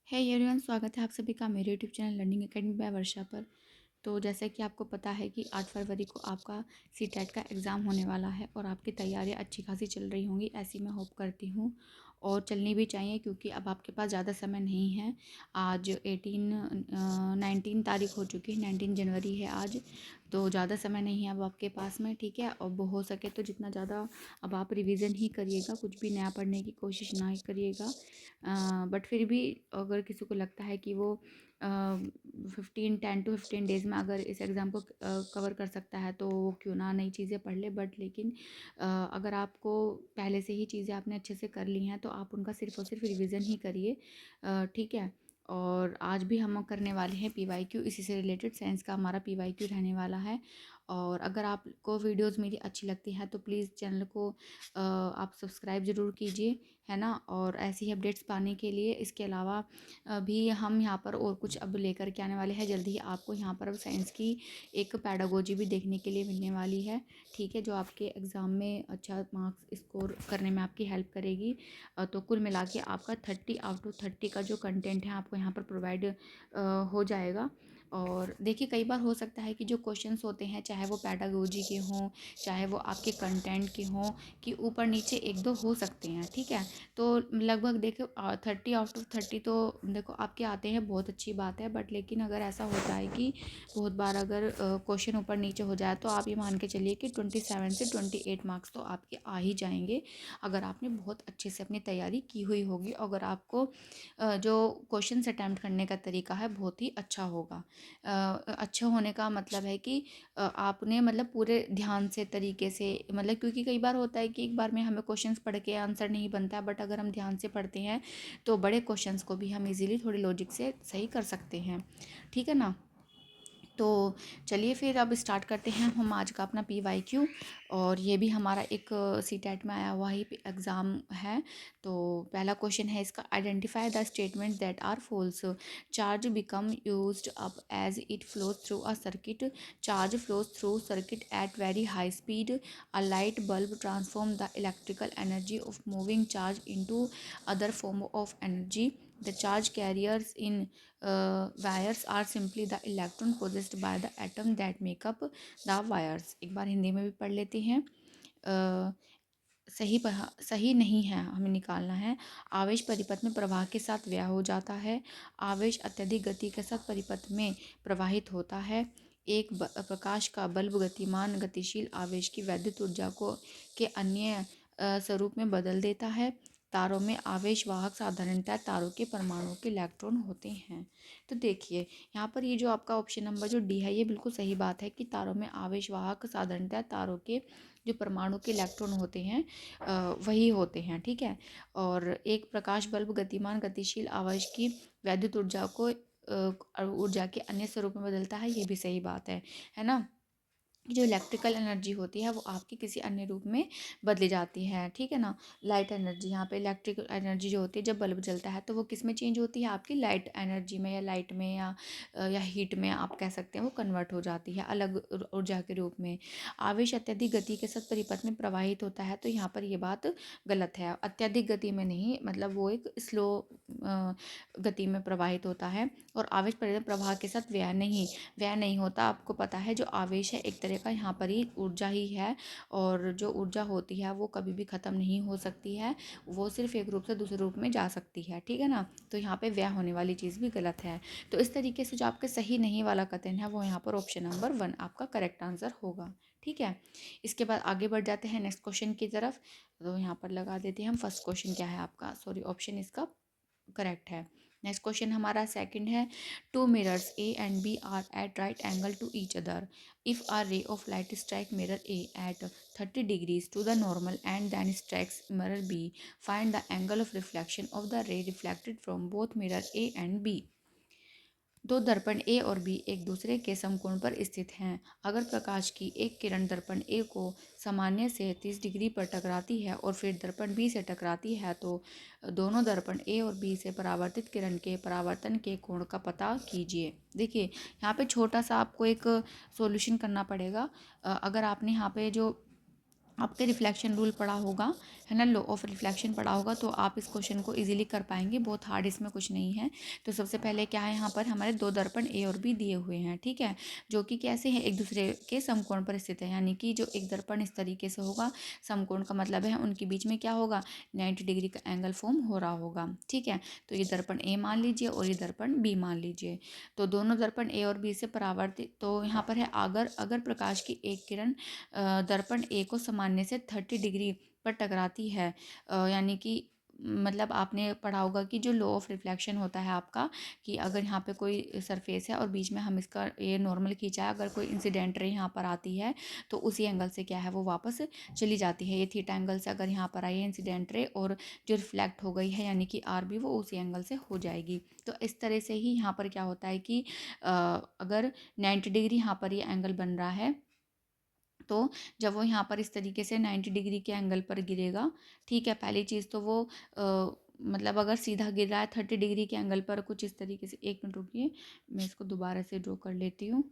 है एवरीवन, स्वागत है आप सभी का मेरे YouTube channel learning academy by Varsha पर। तो जैसा कि आपको पता है कि 8 फरवरी को आपका सीटेट का एग्ज़ाम होने वाला है और आपकी तैयारियां अच्छी खासी चल रही होंगी, ऐसी मैं होप करती हूँ। और चलनी भी चाहिए क्योंकि अब आपके पास ज़्यादा समय नहीं है। आज 19 तारीख हो चुकी है, 19 जनवरी है आज। तो ज़्यादा समय नहीं है अब आपके पास में, ठीक है। अब हो सके तो जितना ज़्यादा अब आप रिवीजन ही करिएगा, कुछ भी नया पढ़ने की कोशिश ना ही करिएगा। बट फिर भी अगर किसी को लगता है कि वो 10 to 15 डेज़ में अगर इस एग्ज़ाम को कवर कर सकता है तो वो क्यों ना नई चीज़ें पढ़ ले। बट लेकिन अगर आपको पहले से ही चीज़ें आपने अच्छे से कर ली हैं तो आप उनका सिर्फ़ और सिर्फ रिवीजन ही करिए, ठीक है। और आज भी हम करने वाले हैं पीवाईक्यू, इसी से रिलेटेड साइंस का हमारा पीवाईक्यू रहने वाला है। और अगर आपको वीडियोस मेरी अच्छी लगती हैं तो प्लीज़ चैनल को आप सब्सक्राइब ज़रूर कीजिए, है ना। और ऐसी ही अपडेट्स पाने के लिए इसके अलावा भी हम यहाँ पर और कुछ अब लेकर के आने वाले हैं जल्दी ही। आपको यहाँ पर अब साइंस की एक पैडागोजी भी देखने के लिए मिलने वाली है, ठीक है, जो आपके एग्ज़ाम में अच्छा मार्क्स स्कोर करने में आपकी हेल्प करेगी। तो कुल मिला के आपका 30 out of 30 का जो कंटेंट है आपको यहाँ पर प्रोवाइड हो जाएगा। और देखिए, कई बार हो सकता है कि जो क्वेश्चंस होते हैं, चाहे वो पैडागोजी के हों, चाहे वो आपके कंटेंट के हों, कि ऊपर नीचे एक दो हो सकते हैं, ठीक है। तो लगभग देखो 30 out of 30 तो देखो आपके आते हैं, बहुत अच्छी बात है। बट लेकिन अगर ऐसा होता है कि बहुत बार अगर क्वेश्चन ऊपर नीचे हो जाए तो आप ये मान के चलिए कि 27 से 28 मार्क्स तो आपके आ ही जाएंगे, अगर आपने बहुत अच्छे से अपनी तैयारी की हुई होगी। अगर आपको जो क्वेश्चन अटैम्प्ट करने का तरीका है बहुत ही अच्छा होगा। अच्छा होने का मतलब है कि आपने मतलब पूरे ध्यान से तरीके से, मतलब क्योंकि कई बार होता है कि एक बार में हमें क्वेश्चंस पढ़ के आंसर नहीं बनता है। बट अगर हम ध्यान से पढ़ते हैं तो बड़े क्वेश्चंस को भी हम इजीली थोड़ी लॉजिक से सही कर सकते हैं, ठीक है ना। तो चलिए फिर अब स्टार्ट करते हैं हम आज का अपना पीवाईक्यू। और ये भी हमारा एक सीटेट में आया हुआ ही एग्ज़ाम है। तो पहला क्वेश्चन है इसका, identify the statement that are false. Charge become used up as it flows through a circuit. Charge flows through circuit at very high speed. A light bulb transform the electrical energy of moving charge into other form of energy. The charge carriers in wires are simply the electron possessed by the atom that make up the wires। एक बार हिंदी में भी पढ़ लेते हैं। सही नहीं है, हमें निकालना है। आवेश परिपथ में प्रवाह के साथ व्यय हो जाता है। आवेश अत्यधिक गति के साथ परिपथ में प्रवाहित होता है। एक प्रकाश का बल्ब गतिमान गतिशील आवेश की वैद्युत ऊर्जा को के अन्य स्वरूप में बदल देता है। तारों में आवेश वाहक साधारणतः तारों के परमाणुओं के इलेक्ट्रॉन होते हैं। तो देखिए, यहाँ पर ये जो आपका ऑप्शन नंबर जो डी है, ये बिल्कुल सही बात है कि तारों में आवेश वाहक साधारणतः तारों के जो परमाणु के इलेक्ट्रॉन होते हैं वही होते हैं, ठीक है। और एक प्रकाश बल्ब गतिमान गतिशील आवेश की वैद्युत ऊर्जा को ऊर्जा के अन्य स्वरूप में बदलता है, ये भी सही बात है ना। जो इलेक्ट्रिकल एनर्जी होती है वो आपकी किसी अन्य रूप में बदली जाती है, ठीक है ना। लाइट एनर्जी, यहाँ पे इलेक्ट्रिकल एनर्जी जो होती है जब बल्ब जलता है तो वो किस में चेंज होती है, आपकी लाइट एनर्जी में, या लाइट में, या हीट में आप कह सकते हैं, वो कन्वर्ट हो जाती है अलग ऊर्जा के रूप में। आवेश अत्यधिक गति के साथ परिपथ में प्रवाहित होता है, तो यहाँ पर ये बात गलत है। अत्यधिक गति में नहीं, मतलब वो एक स्लो गति में प्रवाहित होता है। और आवेश प्रवाह के साथ व्यय नहीं होता। आपको पता है जो आवेश है एक तरह का यहाँ पर ही ऊर्जा ही है, और जो ऊर्जा होती है वो कभी भी ख़त्म नहीं हो सकती है, वो सिर्फ एक रूप से दूसरे रूप में जा सकती है, ठीक है ना। तो यहाँ पे व्यय होने वाली चीज़ भी गलत है। तो इस तरीके से जो आपके सही नहीं वाला कथन है वो यहाँ पर ऑप्शन नंबर 1 आपका करेक्ट आंसर होगा, ठीक है। इसके बाद आगे बढ़ जाते हैं नेक्स्ट क्वेश्चन की तरफ। तो यहाँ पर लगा देते हैं हम, फर्स्ट क्वेश्चन क्या है आपका, सॉरी ऑप्शन इसका करेक्ट है। नेक्स्ट क्वेश्चन हमारा सेकंड है, two mirrors A and B are at right angle to each other. If a ray of light strike mirror A at 30 degrees to the normal and then strikes mirror B, find the angle of reflection of the ray reflected from both mirror A and B। दो दर्पण ए और B एक दूसरे के समकोण पर स्थित हैं। अगर प्रकाश की एक किरण दर्पण ए को सामान्य से 30 डिग्री पर टकराती है और फिर दर्पण बी से टकराती है, तो दोनों दर्पण ए और बी से परावर्तित किरण के परावर्तन के कोण का पता कीजिए। देखिए, यहाँ पे छोटा सा आपको एक सॉल्यूशन करना पड़ेगा। अगर आपने यहाँ पे जो आपके रिफ्लेक्शन रूल पढ़ा होगा, है ना, लॉ ऑफ रिफ्लेक्शन पढ़ा होगा, तो आप इस क्वेश्चन को इजीली कर पाएंगे। बहुत हार्ड इसमें कुछ नहीं है। तो सबसे पहले क्या है, यहाँ पर हमारे दो दर्पण ए और बी दिए हुए हैं, ठीक है, जो कि कैसे हैं, एक दूसरे के समकोण पर स्थित है। यानी कि जो एक दर्पण इस तरीके से होगा, समकोण का मतलब है उनके बीच में क्या होगा, 90 डिग्री का एंगल फॉर्म हो रहा होगा, ठीक है। तो ये दर्पण ए मान लीजिए और ये दर्पण बी मान लीजिए। तो दोनों दर्पण ए और बी से परावर्तित, तो यहाँ पर है अगर अगर प्रकाश की एक किरण दर्पण ए को सामान्य से 30 डिग्री पर टकराती है, यानी कि मतलब आपने पढ़ा होगा कि जो लॉ ऑफ रिफ्लेक्शन होता है आपका, कि अगर यहाँ पे कोई सरफेस है और बीच में हम इसका ये नॉर्मल खींचा है, अगर कोई इंसिडेंट रे यहाँ पर आती है तो उसी एंगल से क्या है वो वापस चली जाती है। ये थीटा एंगल से अगर यहाँ पर आई है इंसिडेंट रे और जो रिफ्लेक्ट हो गई है यानी कि आर भी, वो उसी एंगल से हो जाएगी। तो इस तरह से ही यहाँ पर क्या होता है कि अगर 90 डिग्री यहाँ पर ये एंगल बन रहा है, तो जब वो यहाँ पर इस तरीके से 90 डिग्री के एंगल पर गिरेगा, ठीक है, पहली चीज़ तो वो मतलब अगर सीधा गिर रहा है 30 डिग्री के एंगल पर कुछ इस तरीके से, एक मिनट रुकिए मैं इसको दोबारा से ड्रॉ कर लेती हूँ।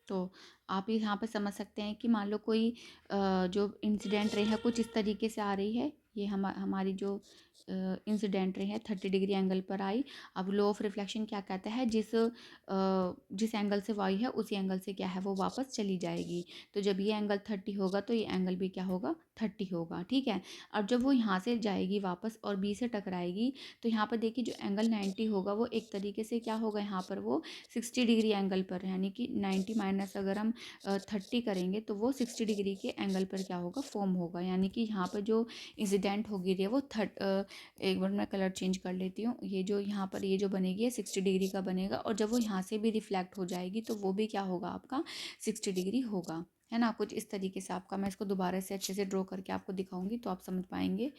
तो आप यहाँ पे समझ सकते हैं कि मान लो कोई जो इंसिडेंट रे है कुछ इस तरीके से आ रही है, ये हमारी जो इंसिडेंट रे है 30 डिग्री एंगल पर आई। अब लॉ ऑफ रिफ्लेक्शन क्या कहता है, जिस एंगल से वाई है उसी एंगल से क्या है वो वापस चली जाएगी। तो जब ये एंगल 30 होगा तो ये एंगल भी क्या होगा, 30 होगा, ठीक है। अब जब वो यहाँ से जाएगी वापस और बी से टकराएगी, तो यहाँ पर देखिए जो एंगल 90 होगा वो एक तरीके से क्या होगा, यहाँ पर वो 60 डिग्री एंगल पर, यानी कि 90 माइनस अगर हम 30 करेंगे तो वो 60 डिग्री के एंगल पर क्या होगा, फॉर्म होगा। यानी कि यहाँ पर जो इंसिडेंट होगी रे वो एक बार मैं कलर चेंज कर लेती हूँ, ये जो यहाँ पर ये जो बनेगी 60 डिग्री का बनेगा, और जब वो यहाँ से भी रिफ्लेक्ट हो जाएगी तो वो भी क्या होगा आपका 60 डिग्री होगा, है ना। कुछ इस तरीके से आपका, मैं इसको दोबारा से अच्छे से ड्रॉ करके आपको दिखाऊंगी तो आप समझ पाएंगे।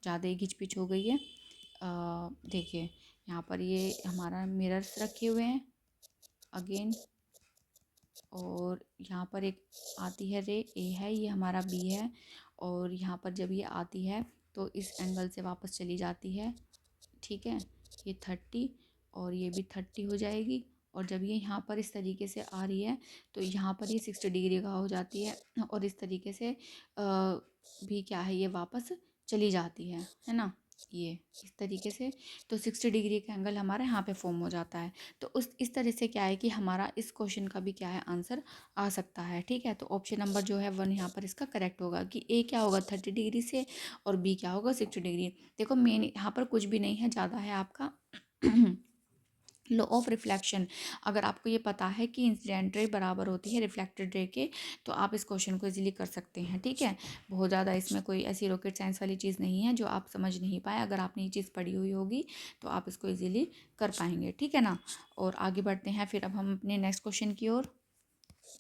ज़्यादा ही घिच-पिच हो गई है। देखिए यहाँ पर ये हमारा मिरर्स रखे हुए हैं अगेन, और यहाँ पर एक आती है रे, ए है, ये हमारा बी है, और यहाँ पर जब ये आती है तो इस एंगल से वापस चली जाती है, ठीक है। ये 30 और ये भी 30 हो जाएगी, और जब ये यहाँ पर इस तरीके से आ रही है तो यहाँ पर ये 60 डिग्री का हो जाती है, और इस तरीके से भी क्या है ये वापस चली जाती है ना, ये इस तरीके से। तो 60 डिग्री का एंगल हमारा यहाँ पे फॉर्म हो जाता है। तो उस इस तरह से क्या है कि हमारा इस क्वेश्चन का भी क्या है आंसर आ सकता है, ठीक है। तो ऑप्शन नंबर जो है 1 यहाँ पर इसका करेक्ट होगा कि ए क्या होगा 30 डिग्री से और बी क्या होगा 60 डिग्री। देखो मेन यहाँ पर कुछ भी नहीं है, ज़्यादा है आपका लॉ ऑफ रिफ्लेक्शन। अगर आपको ये पता है कि इंसिडेंट रे बराबर होती है रिफ्लेक्टेड रे के, तो आप इस क्वेश्चन को इजीली कर सकते हैं, ठीक है। बहुत ज़्यादा इसमें कोई ऐसी रॉकेट साइंस वाली चीज़ नहीं है जो आप समझ नहीं पाए। अगर आपने ये चीज़ पढ़ी हुई होगी तो आप इसको इजीली कर पाएंगे, ठीक है ना। और आगे बढ़ते हैं फिर अब हम अपने नेक्स्ट क्वेश्चन की ओर।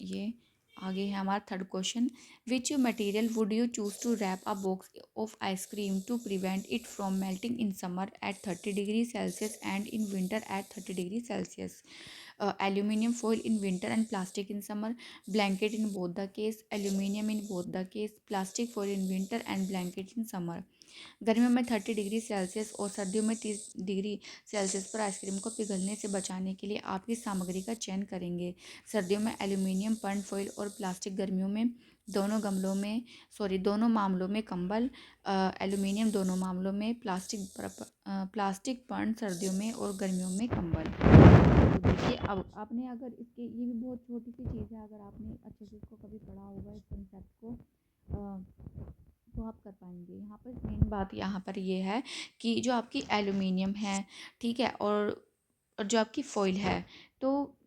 ये आगे है हमारा third question, which material would you choose to wrap a box of ice cream to prevent it from melting in summer at 30 degree Celsius and in winter at 30 degree Celsius. Aluminium foil in winter and plastic in summer, blanket in both the case, aluminium in both the case, plastic foil in winter and blanket in summer। गर्मियों में 30 degree Celsius और सर्दियों में 30 degree Celsius पर ice cream को पिघलने से बचाने के लिए आप किस सामग्री का चयन करेंगे। सर्दियों में एल्यूमिनियम पर्न फॉइल और प्लास्टिक, गर्मियों में दोनों मामलों में कंबल, एल्यूमिनियम दोनों मामलों में, प्लास्टिक पर्न सर्दियों में और गर्मियों में कंबल। तो देखिए अब आपने अगर इसके, ये भी बहुत छोटी सी चीज़ है, अगर आपने अच्छे से इसको कभी पढ़ा होगा इस कंसेप्ट को तो आप कर पाएंगे। यहाँ पर मेन बात यहाँ पर ये है कि जो आपकी एल्यूमिनियम है, ठीक है, और जो आपकी फॉइल है, तो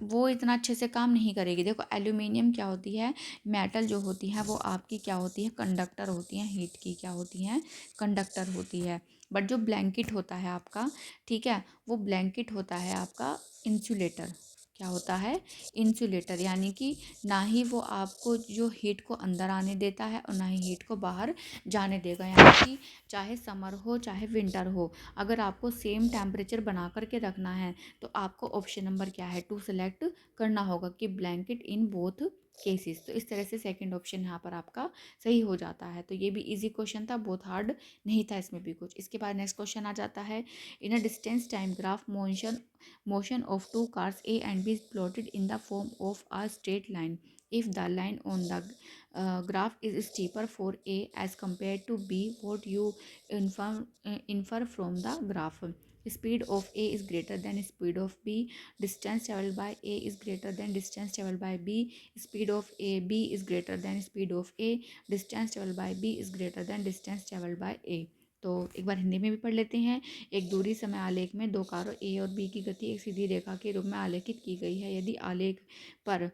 वो इतना अच्छे से काम नहीं करेगी। देखो एल्यूमिनियम क्या होती है, मेटल जो होती है वो आपकी क्या होती है, कंडक्टर होती हैं, हीट की क्या होती हैं, कंडक्टर होती है। बट जो ब्लैंकेट होता है आपका, ठीक है, वो ब्लैंकेट होता है आपका इंसुलेटर। क्या होता है, इंसुलेटर, यानी कि ना ही वो आपको जो हीट को अंदर आने देता है और ना ही हीट को बाहर जाने देगा। यानी कि चाहे समर हो चाहे विंटर हो, अगर आपको सेम टेम्परेचर बना करके रखना है तो आपको ऑप्शन नंबर क्या है, टू सेलेक्ट करना होगा कि ब्लैंकेट इन बोथ केसेस। तो इस तरह से सेकंड ऑप्शन यहाँ पर आपका सही हो जाता है। तो ये भी इजी क्वेश्चन था, बहुत हार्ड नहीं था इसमें भी कुछ। इसके बाद नेक्स्ट क्वेश्चन आ जाता है, in a distance time graph motion of two cars A and B is plotted in the form of a straight line if the line on the graph is steeper for A as compared to B, what you infer from the graph? Speed of A is greater than speed of B, distance traveled by A is greater than distance traveled by B, speed of B is greater than speed of A, distance traveled by B is greater than distance traveled by A। तो एक बार हिंदी में भी पढ़ लेते हैं। एक दूरी समय आलेख में दो कारों ए और बी की गति एक सीधी रेखा के रूप में आलेखित की गई है। यदि आलेख पर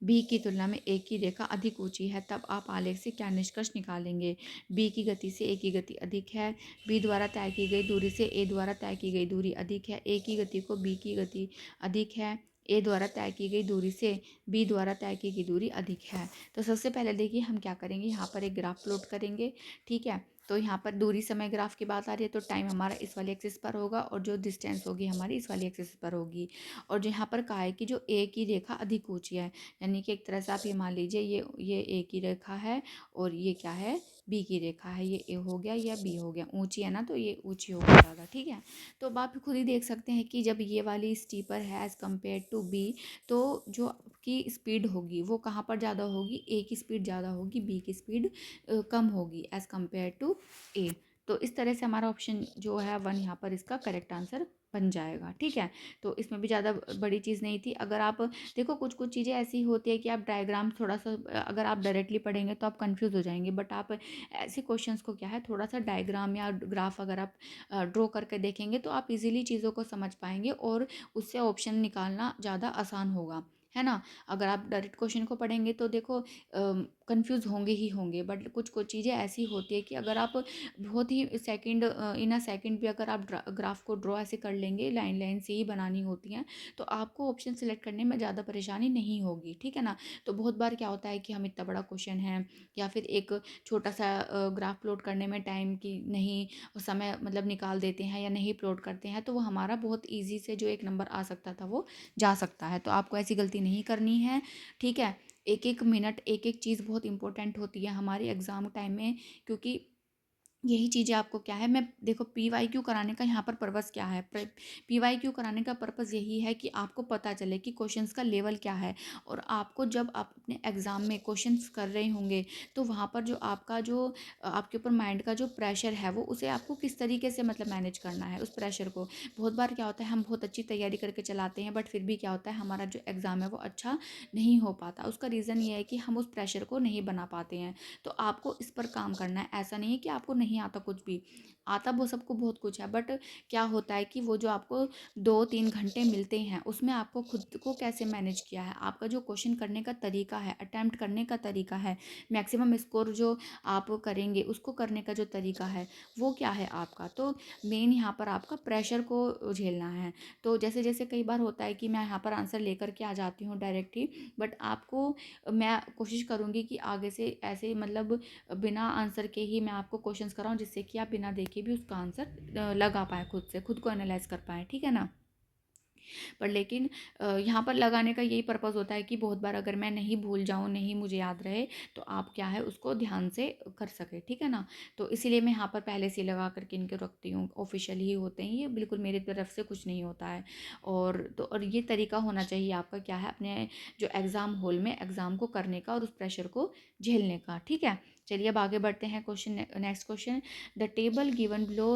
बी की तुलना में ए की रेखा अधिक ऊंची है, तब आप आलेख से क्या निष्कर्ष निकालेंगे? बी की गति से ए की गति अधिक है, बी द्वारा तय की गई दूरी से ए द्वारा तय की गई दूरी अधिक है, ए की गति को बी की गति अधिक है, ए द्वारा तय की गई दूरी से बी द्वारा तय की गई दूरी अधिक है। तो सबसे पहले देखिए हम क्या करेंगे, यहाँ पर एक ग्राफ प्लॉट करेंगे। ठीक है, तो यहाँ पर दूरी समय ग्राफ की बात आ रही है, तो टाइम हमारा इस वाले एक्सिस पर होगा और जो डिस्टेंस होगी हमारी इस वाली एक्सिस पर होगी। और जो यहाँ पर कहा है कि जो ए की रेखा अधिक ऊंची है, यानी कि एक तरह से आप ये मान लीजिए ये ए की रेखा है और ये क्या है, बी की रेखा है। ये ए हो गया या बी हो गया, ऊंची है ना, तो ये ऊंची होगी ज़्यादा। ठीक है, तो अब आप खुद ही देख सकते हैं कि जब ये वाली स्टीपर है एज़ कम्पेयर टू बी, तो जो की स्पीड होगी वो कहाँ पर ज़्यादा होगी, ए की स्पीड ज़्यादा होगी, बी की स्पीड कम होगी एज़ कम्पेयर टू ए। तो इस तरह से हमारा ऑप्शन जो है 1 यहाँ पर इसका करेक्ट आंसर बन जाएगा। ठीक है, तो इसमें भी ज़्यादा बड़ी चीज़ नहीं थी। अगर आप देखो कुछ कुछ चीज़ें ऐसी होती है कि आप डायग्राम थोड़ा सा अगर आप डायरेक्टली पढ़ेंगे तो आप कंफ्यूज हो जाएंगे, बट आप ऐसे क्वेश्चंस को क्या है, थोड़ा सा डायग्राम या ग्राफ अगर आप ड्रॉ करके देखेंगे तो आप इजीली चीज़ों को समझ पाएंगे और उससे ऑप्शन निकालना ज़्यादा आसान होगा, है ना। अगर आप डायरेक्ट क्वेश्चन को पढ़ेंगे तो देखो कंफ्यूज होंगे ही होंगे, बट कुछ कुछ चीज़ें ऐसी होती है कि अगर आप बहुत ही सेकंड इन अ सेकंड भी अगर आप ग्राफ को ड्रॉ ऐसे कर लेंगे, लाइन लाइन से ही बनानी होती हैं, तो आपको ऑप्शन सेलेक्ट करने में ज़्यादा परेशानी नहीं होगी। ठीक है ना, तो बहुत बार क्या होता है कि हम इतना बड़ा क्वेश्चन है या फिर एक छोटा सा ग्राफ प्लॉट करने में टाइम की नहीं समय मतलब निकाल देते हैं या नहीं प्लॉट करते हैं, तो वो हमारा बहुत ईजी से जो एक नंबर आ सकता था वो जा सकता है। तो आपको ऐसी गलती नहीं करनी है। ठीक है, एक एक मिनट एक एक चीज़ बहुत इंपॉर्टेंट होती है हमारे एग्ज़ाम टाइम में, क्योंकि यही चीज़ें आपको क्या है, मैं देखो पी वाई क्यू कराने का यहाँ पर पर्पज़ क्या है, पी वाई क्यू कराने का पर्पज़ यही है कि आपको पता चले कि क्वेश्चंस का लेवल क्या है, और आपको जब आप अपने एग्ज़ाम में क्वेश्चंस कर रहे होंगे तो वहाँ पर जो आपका जो आपके ऊपर माइंड का जो प्रेशर है वो उसे आपको किस तरीके से मतलब मैनेज करना है उस प्रेशर को। बहुत बार क्या होता है, हम बहुत अच्छी तैयारी करके चलाते हैं बट फिर भी क्या होता है, हमारा जो एग्ज़ाम है वो अच्छा नहीं हो पाता। उसका रीज़न ये है कि हम उस प्रेशर को नहीं बना पाते हैं। तो आपको इस पर काम करना है। ऐसा नहीं है कि आपको नहीं आता, कुछ भी आता, वो सबको बहुत कुछ है, बट क्या होता है कि वो जो आपको 2-3 घंटे मिलते हैं उसमें आपको खुद को कैसे मैनेज किया है, आपका जो क्वेश्चन करने का तरीका है, अटैम्प्ट करने का तरीका है, मैक्सिमम स्कोर जो आप करेंगे उसको करने का जो तरीका है वो क्या है आपका। तो मेन यहाँ पर आपका प्रेशर को झेलना है। तो जैसे जैसे कई बार होता है कि मैं यहाँ पर आंसर लेकर के आ जाती हूँ डायरेक्ट ही, बट आपको मैं कोशिश करूँगी कि आगे से ऐसे मतलब बिना आंसर के ही मैं आपको क्वेश्चंस कराऊँ, जिससे कि आप बिना देखे भी उसका आंसर लगा पाएँ, खुद से खुद को एनालाइज कर पाएँ। ठीक है ना, पर लेकिन यहाँ पर लगाने का यही पर्पज़ होता है कि बहुत बार अगर मैं नहीं भूल जाऊँ, नहीं मुझे याद रहे, तो आप क्या है उसको ध्यान से कर सके। ठीक है ना, तो इसीलिए मैं यहाँ पर पहले से लगा करके इनको रखती हूँ। ऑफिशियल ही होते हैं ये, बिल्कुल मेरी तरफ से कुछ नहीं होता है। और ये तरीका होना चाहिए आपका क्या है, अपने जो एग्ज़ाम हॉल में एग्ज़ाम को करने का और उस प्रेशर को झेलने का। ठीक है, चलिए अब आगे बढ़ते हैं। Next question, the table given below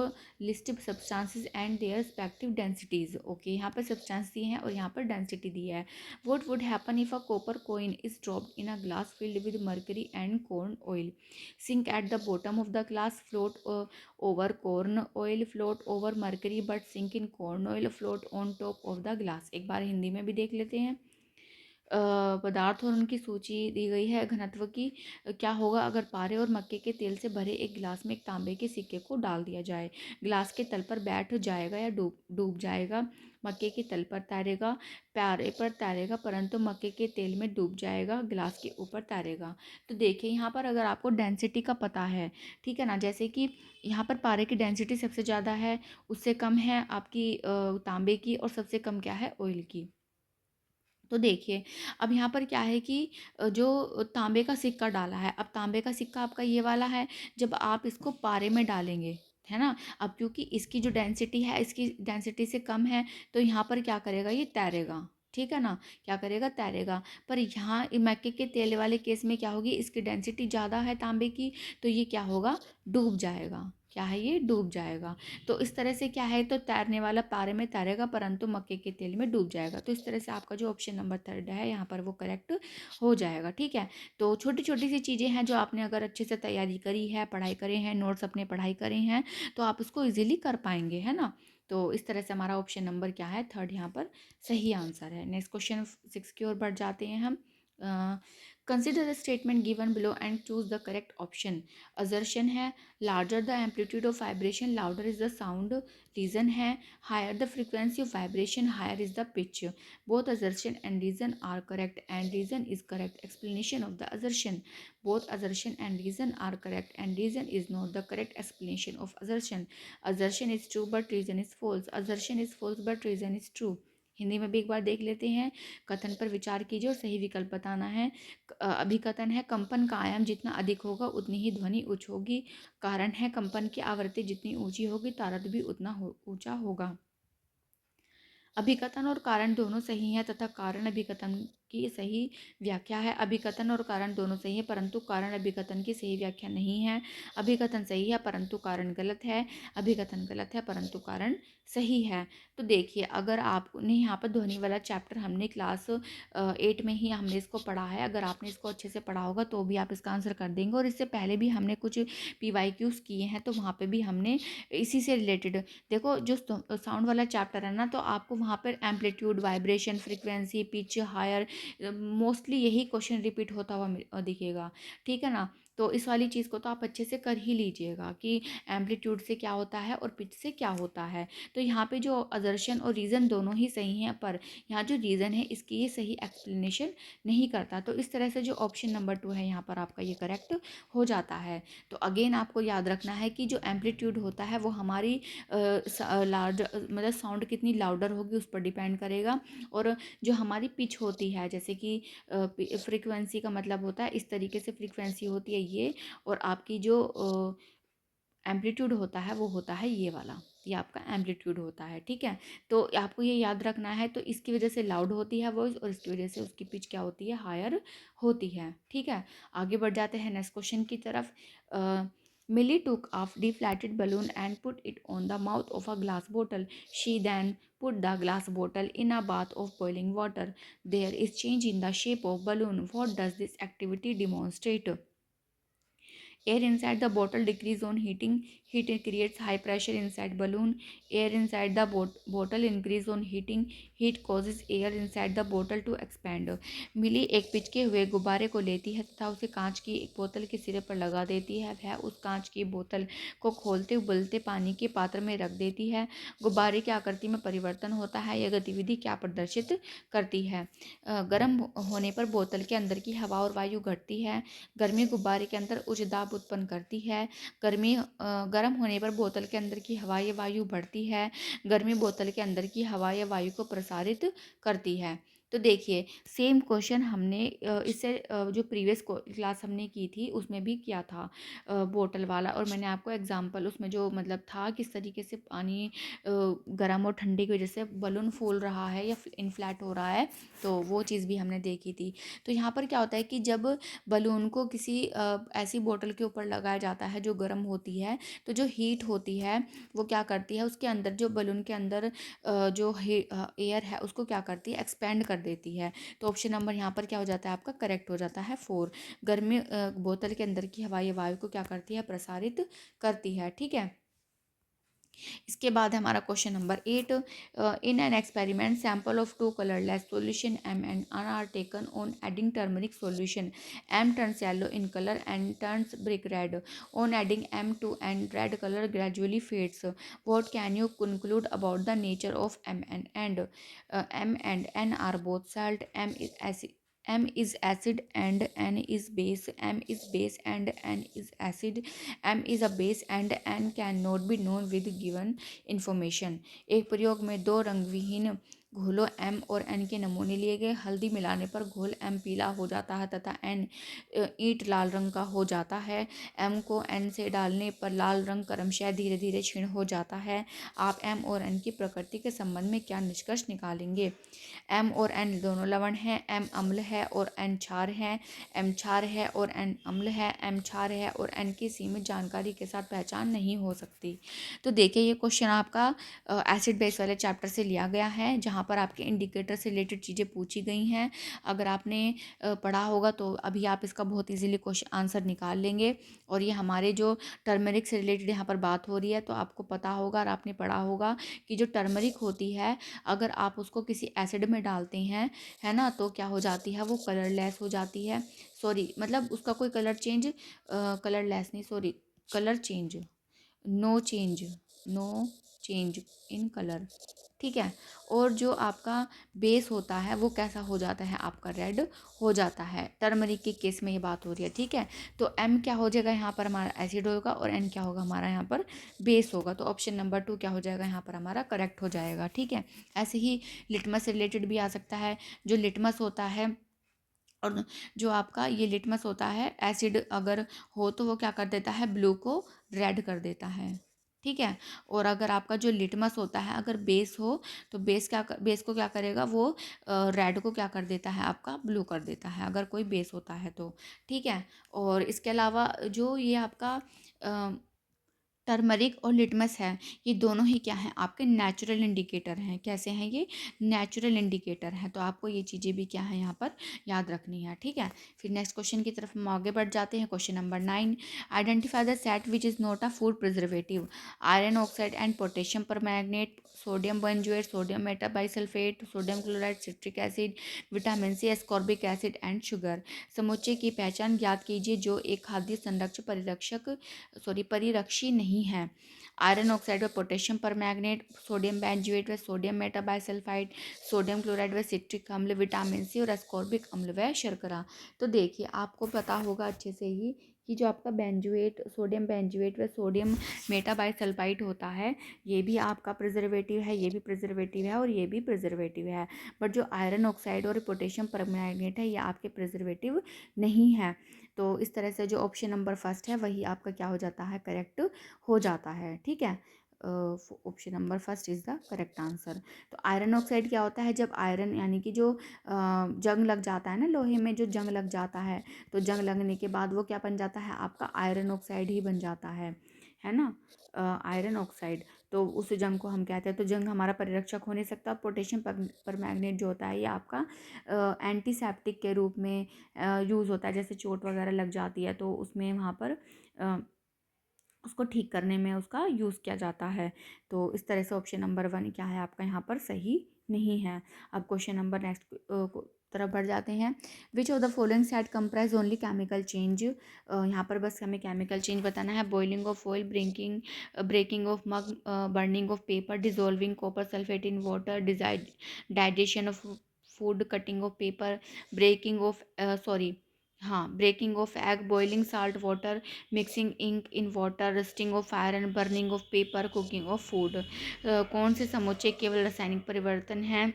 list substances and their respective densities. Okay, यहाँ पर सब्सटेंस दिए हैं और यहाँ पर डेंसिटी दी है। What would happen if a copper coin is dropped in a glass filled with mercury and corn oil? Sink at the bottom of the glass, float over corn oil, float over mercury but sink in corn oil, float on top of the glass. एक बार हिंदी में भी देख लेते हैं। पदार्थ और उनकी सूची दी गई है घनत्व की। क्या होगा अगर पारे और मक्के के तेल से भरे एक गिलास में एक तांबे के सिक्के को डाल दिया जाए? गिलास के तल पर बैठ जाएगा या डूब डूब जाएगा? मक्के के तल पर तैरेगा, पारे पर तैरेगा, परंतु मक्के के तेल में डूब जाएगा, गिलास के ऊपर तैरेगा। तो देखिए यहाँ पर अगर आपको डेंसिटी का पता है, ठीक है ना, जैसे कि यहाँ पर पारे की डेंसिटी सबसे ज़्यादा है, उससे कम है आपकी तांबे की, और सबसे कम क्या है, ऑयल की। तो देखिए, अब यहाँ पर क्या है कि जो तांबे का सिक्का डाला है, अब तांबे का सिक्का आपका ये वाला है, जब आप इसको पारे में डालेंगे, है ना? अब क्योंकि इसकी जो डेंसिटी है, इसकी डेंसिटी से कम है, तो यहाँ पर क्या करेगा, ये तैरेगा, ठीक है ना? क्या करेगा, तैरेगा। पर यहाँ मक्के के तेल वाले केस में क्या होगी, इसकी डेंसिटी ज़्यादा है तांबे की, तो ये क्या होगा, डूब जाएगा। क्या है, ये डूब जाएगा। तो इस तरह से क्या है, तो तैरने वाला पारे में तैरेगा परंतु मक्के के तेल में डूब जाएगा। तो इस तरह से आपका जो ऑप्शन नंबर थर्ड है यहाँ पर वो करेक्ट हो जाएगा, ठीक है। तो छोटी छोटी सी चीज़ें हैं जो आपने अगर अच्छे से तैयारी करी है, पढ़ाई करे हैं, नोट्स अपने पढ़ाई करे हैं, तो आप उसको ईजिली कर पाएंगे, है ना। तो इस तरह से हमारा ऑप्शन नंबर क्या है, थर्ड यहाँ पर सही आंसर है। नेक्स्ट क्वेश्चन 6 की ओर बढ़ जाते हैं हम। Consider the statement given below and choose the correct option. Assertion है, larger the amplitude of vibration louder is the sound. Reason है, higher the frequency of vibration higher is the pitch. Both assertion and reason are correct and reason is correct explanation of the assertion. Both assertion and reason are correct and reason is not the correct explanation of assertion. Assertion is true but reason is false. Assertion is false but reason is true. Hindi में भी एक बार देख लेते हैं। कथन पर विचार कीजिए और सही विकल्प बताना है। अभिकथन है, कंपन का आयाम जितना अधिक होगा उतनी ही ध्वनि उच्च होगी। कारण है, कंपन की आवृत्ति जितनी ऊंची होगी तारत भी उतना ऊंचा होगा। अभिकथन और कारण दोनों सही हैं तथा कारण अभिकथन की सही व्याख्या है। अभिकथन और कारण दोनों सही है परंतु कारण अभिकथन की सही व्याख्या नहीं है। अभिकथन सही है परंतु कारण गलत है। अभिकथन गलत है परंतु कारण सही है। तो देखिए, अगर आपने यहाँ पर ध्वनि वाला चैप्टर हमने क्लास 8 में ही हमने इसको पढ़ा है, अगर आपने इसको अच्छे से पढ़ा होगा तो भी आप इसका आंसर कर देंगे। और इससे पहले भी हमने कुछ PYQs किए हैं, तो वहाँ पे भी हमने इसी से रिलेटेड, देखो जो साउंड वाला चैप्टर है ना, तो आपको वहाँ पर amplitude, vibration, frequency, pitch, higher, mostly यही क्वेश्चन रिपीट होता हुआ दिखेगा, ठीक है ना। तो इस वाली चीज़ को तो आप अच्छे से कर ही लीजिएगा कि एम्पलीट्यूड से क्या होता है और पिच से क्या होता है। तो यहाँ पे जो असर्शन और रीज़न दोनों ही सही हैं, पर यहाँ जो रीज़न है इसकी ये सही एक्सप्लेनेशन नहीं करता। तो इस तरह से जो ऑप्शन नंबर 2 है यहाँ पर आपका ये करेक्ट हो जाता है। तो अगेन आपको याद रखना है कि जो एम्पलीट्यूड होता है वो हमारी लार्ज मतलब साउंड कितनी लाउडर होगी उस पर डिपेंड करेगा। और जो हमारी पिच होती है, जैसे कि फ्रीक्वेंसी का मतलब होता है, इस तरीके से फ्रीक्वेंसी होती है ये, और आपकी जो एम्पलीट्यूड होता है वो होता है ये वाला, ये आपका एम्पलीट्यूड होता है, ठीक है। तो आपको ये याद रखना है। तो इसकी वजह से लाउड होती है वॉइस और इसकी वजह से उसकी पिच क्या होती है, हायर होती है, ठीक है। आगे बढ़ जाते हैं नेक्स्ट क्वेश्चन की तरफ। Millie took off deflated balloon and put it on the mouth of a glass bottle. She then put the glass bottle in a bath of boiling water. There is change in the shape of balloon. What does this activity demonstrate? Air inside the bottle decrease on heating. Heat creates high pressure inside balloon. Air inside the bottle increase on heating. Heat causes air inside the bottle to expand. मिली एक पिचके हुए गुब्बारे को लेती है तथा उसे कांच की एक बोतल के सिरे पर लगा देती है। वह उस कांच की बोतल को खोलते उबलते पानी के पात्र में रख देती है। गुब्बारे की आकृति में परिवर्तन होता है। यह गतिविधि क्या प्रदर्शित करती है? गर्म होने पर बोतल के अंदर की हवा और वायु घटती है। गर्मी गुब्बारे के अंदर उच्च दाब उत्पन्न करती है। गर्म होने पर बोतल के अंदर की हवा या वायु बढ़ती है। गर्मी बोतल के अंदर की हवा या वायु को प्रसारित करती है। तो देखिए, सेम क्वेश्चन हमने इससे जो प्रीवियस क्लास हमने की थी उसमें भी किया था, बोतल वाला। और मैंने आपको एग्जांपल उसमें जो मतलब था किस तरीके से पानी गर्म और ठंडे की वजह से बलून फूल रहा है या इनफ्लैट हो रहा है, तो वो चीज़ भी हमने देखी थी। तो यहाँ पर क्या होता है कि जब बलून को किसी ऐसी बोतल के ऊपर लगाया जाता है जो गर्म होती है, तो जो हीट होती है वो क्या करती है, उसके अंदर जो बलून के अंदर जो एयर है उसको क्या करती है, एक्सपेंड कर देती है। तो ऑप्शन नंबर यहाँ पर क्या हो जाता है आपका, करेक्ट हो जाता है 4। गर्मी बोतल के अंदर की हवा या वायु को क्या करती है, प्रसारित करती है, ठीक है। इसके बाद हमारा question number 8। In an experiment sample of two colourless solution M and N are taken on adding turmeric solution. M turns yellow in color and turns brick red. On adding M to N, red color gradually fades. What can you conclude about the nature of M and N? M and N are both salt. M is acid and N is base. M is base and N is acid. M is a base and N cannot be known with given information. एक प्रयोग में दो रंग विहीन घोलो M और N के नमूने लिए गए। हल्दी मिलाने पर घोल M पीला हो जाता है तथा N ईंट लाल रंग का हो जाता है। M को N से डालने पर लाल रंग क्रमशः धीरे धीरे क्षीण हो जाता है। आप M और N की प्रकृति के संबंध में क्या निष्कर्ष निकालेंगे? M और N दोनों लवण हैं। M अम्ल है और N क्षार है। M क्षार है और N अम्ल है। M क्षार है और N की सीमित जानकारी के साथ पहचान नहीं हो सकती। तो देखिए ये क्वेश्चन आपका एसिड बेस वाले चैप्टर से लिया गया है, जहाँ पर आपके इंडिकेटर से रिलेटेड चीज़ें पूछी गई हैं। अगर आपने पढ़ा होगा तो अभी आप इसका बहुत इजीली क्वेश्चन आंसर निकाल लेंगे। और ये हमारे जो टर्मरिक से रिलेटेड यहाँ पर बात हो रही है, तो आपको पता होगा और आपने पढ़ा होगा कि जो टर्मरिक होती है, अगर आप उसको किसी एसिड में डालते हैं, है ना, तो क्या हो जाती है, वो कलरलेस हो जाती है। सॉरी, मतलब उसका कोई कलर चेंज, कलरलेस नहीं, sorry, colour change, no change, no change in colour, ठीक है। और जो आपका बेस होता है वो कैसा हो जाता है, आपका रेड हो जाता है। टर्मरिक के केस में ये बात हो रही है, ठीक है। तो M क्या हो जाएगा यहाँ पर, हमारा एसिड होगा, और N क्या होगा, हमारा यहाँ पर बेस होगा। तो ऑप्शन नंबर 2 क्या हो जाएगा, यहाँ पर हमारा करेक्ट हो जाएगा, ठीक है। ऐसे ही लिटमस से रिलेटेड भी आ सकता है। जो लिटमस होता है, और जो आपका ये लिटमस होता है, एसिड अगर हो तो वो क्या कर देता है, ब्लू को रेड कर देता है, ठीक है। और अगर आपका जो लिटमस होता है, अगर बेस हो तो बेस को क्या करेगा, वो रेड को क्या कर देता है, आपका ब्लू कर देता है, अगर कोई बेस होता है तो, ठीक है। और इसके अलावा जो ये आपका टर्मरिक और लिटमस है, ये दोनों ही क्या हैं, आपके नेचुरल इंडिकेटर हैं। कैसे हैं ये, नेचुरल इंडिकेटर हैं। तो आपको ये चीज़ें भी क्या है यहाँ पर याद रखनी है, ठीक है। फिर नेक्स्ट क्वेश्चन की तरफ हम आगे बढ़ जाते हैं। Question number 9, identify the set which is not a food preservative. Iron oxide and potassium permanganate, sodium benzoate, sodium metabisulphite, sodium chloride, citric acid, vitamin C, ascorbic acid and sugar. समुच्चय की पहचान ज्ञात कीजिए जो एक खाद्य संरक्षक परिरक्षी नहीं है। आयरन ऑक्साइड व पोटेशियम परमैंगनेट, सोडियम बेंजोएट व सोडियम मेटाबाइसल्फाइड, सोडियम क्लोराइड व सिट्रिक अम्ल, विटामिन सी और एस्कॉर्बिक अम्ल व शर्करा। तो देखिए आपको पता होगा अच्छे से ही कि जो आपका बेंजोएट, सोडियम बेंजोएट व सोडियम मेटाबाइसल्फाइड होता है, ये भी आपका प्रिजर्वेटिव है, ये भी प्रिजर्वेटिव है और ये भी प्रिजर्वेटिव है। बट जो आयरन ऑक्साइड और पोटेशियम परमैंगनेट है, ये आपके प्रिजर्वेटिव नहीं है। तो इस तरह से जो ऑप्शन नंबर फर्स्ट है वही आपका क्या हो जाता है, करेक्ट हो जाता है, ठीक है। Option number first is the correct answer. तो आयरन ऑक्साइड क्या होता है, जब आयरन यानी कि जो जंग लग जाता है ना, लोहे में जो जंग लग जाता है, तो जंग लगने के बाद वो क्या बन जाता है, आपका आयरन ऑक्साइड ही बन जाता है ना, आयरन ऑक्साइड। तो उस जंग को हम कहते हैं, तो जंग हमारा परिरक्षक हो नहीं सकता। पोटेशियम परमैंगनेट जो होता है, ये आपका एंटीसेप्टिक के रूप में यूज़ होता है। जैसे चोट वगैरह लग जाती है तो उसमें वहाँ पर उसको ठीक करने में उसका यूज़ किया जाता है। तो इस तरह से ऑप्शन नंबर 1 क्या है आपका यहाँ पर सही नहीं है। अब क्वेश्चन नंबर नेक्स्ट तरफ बढ़ जाते हैं। Which of the following set comprise only chemical change. यहाँ पर बस हमें केमिकल चेंज बताना है। Boiling of oil, breaking of mug, burning of paper, dissolving copper sulphate in water, digestion of food, cutting of paper, breaking of sorry हाँ, breaking of egg, boiling salt water, mixing ink in water, rusting of iron, burning of paper, cooking of food. कौन से समुच्चय केवल रासायनिक परिवर्तन हैं?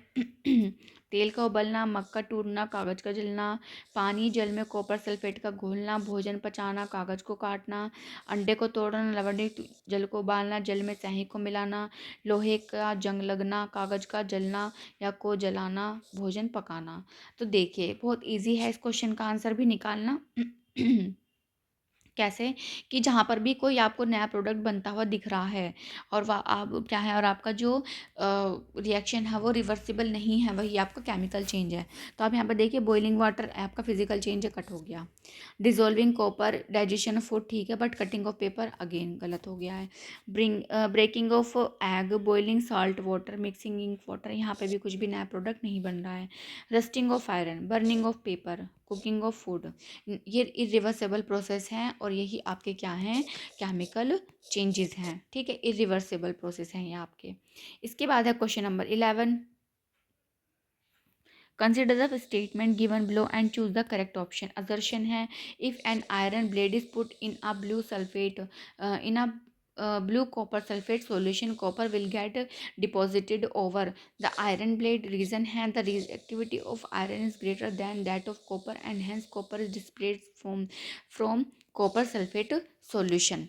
तेल का उबलना, मग का टूटना, कागज का जलना, पानी जल में कॉपर सल्फेट का घोलना, भोजन पचाना, कागज को काटना, अंडे को तोड़ना, लवणिक जल को उबालना, जल में स्याही को मिलाना, लोहे का जंग लगना, कागज का जलना या को जलाना, भोजन पकाना। तो देखिए बहुत इजी है इस क्वेश्चन का आंसर भी निकालना। कैसे, कि जहाँ पर भी कोई आपको नया प्रोडक्ट बनता हुआ दिख रहा है और वह आप क्या है, और आपका जो रिएक्शन है वो रिवर्सिबल नहीं है, वही आपका केमिकल चेंज है। तो आप यहाँ पर देखिए, बॉइलिंग वाटर आपका फिजिकल चेंज है, कट हो गया। Dissolving copper, digestion of food, ठीक है, but cutting of paper again गलत हो गया है। Breaking of egg, boiling salt water, mixing ink water, यहाँ पे भी कुछ भी नया प्रोडक्ट नहीं बन रहा है। Rusting of iron, burning of paper, cooking of food, ये इरिवर्सिबल प्रोसेस हैं और यही आपके क्या हैं, केमिकल चेंजेस हैं, ठीक है, इरिवर्सिबल प्रोसेस हैं ये आपके। इसके बाद है question number 11, consider the statement given below and choose the correct option. Assertion है, if an iron blade is put in a blue sulphate in a blue copper sulfate solution, copper will get deposited over the iron blade region, and the reactivity of iron is greater than that of copper, and hence copper is displaced from copper sulfate solution.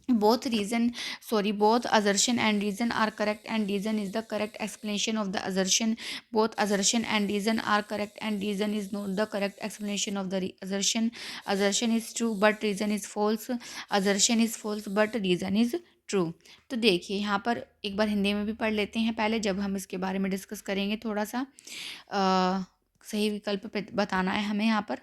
Both assertion and reason are correct, and reason is the correct explanation of the assertion. Both assertion and reason are correct, and reason is not the correct explanation of the assertion. Assertion is true but reason is false, assertion is false but reason is true. तो देखिए यहाँ पर एक बार हिंदी में भी पढ़ लेते हैं पहले, जब हम इसके बारे में डिस्कस करेंगे थोड़ा सा। सही विकल्प बताना है हमें यहाँ पर।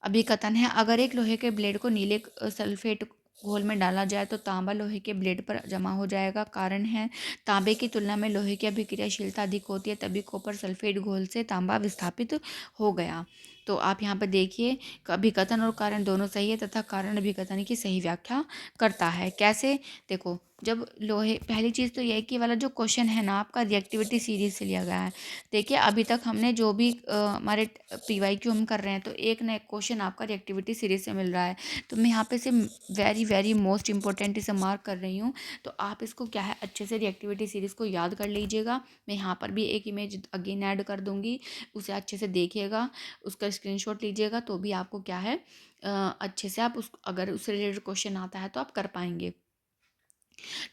अभिकथन है, अगर एक लोहे के ब्लेड को नीले सल्फेट घोल में डाला जाए तो तांबा लोहे के ब्लेड पर जमा हो जाएगा। कारण है, तांबे की तुलना में लोहे की अभिक्रियाशीलता अधिक होती है, तभी कॉपर सल्फेट घोल से तांबा विस्थापित हो गया। तो आप यहाँ पर देखिए, अभिकथन और कारण दोनों सही है तथा कारण अभिकथन की सही व्याख्या करता है। कैसे? देखो, जब लोहे, पहली चीज़ तो यह कि वाला जो क्वेश्चन है ना आपका रिएक्टिविटी सीरीज से लिया गया है। देखिए अभी तक हमने जो भी हमारे PYQ हम कर रहे हैं, तो एक ना एक क्वेश्चन आपका रिएक्टिविटी सीरीज से मिल रहा है। तो मैं यहाँ पे से वेरी वेरी मोस्ट इंपॉर्टेंट इसे मार्क कर रही हूँ। तो आप इसको क्या है, अच्छे से रिएक्टिविटी सीरीज को याद कर लीजिएगा। मैं यहाँ पर भी एक इमेज अगेन ऐड कर दूँगी, उसे अच्छे से देखिएगा, उसका स्क्रीनशॉट लीजिएगा, तो भी आपको क्या है अच्छे से आप उस, अगर उससे रिलेटेड क्वेश्चन आता है तो आप कर पाएंगे।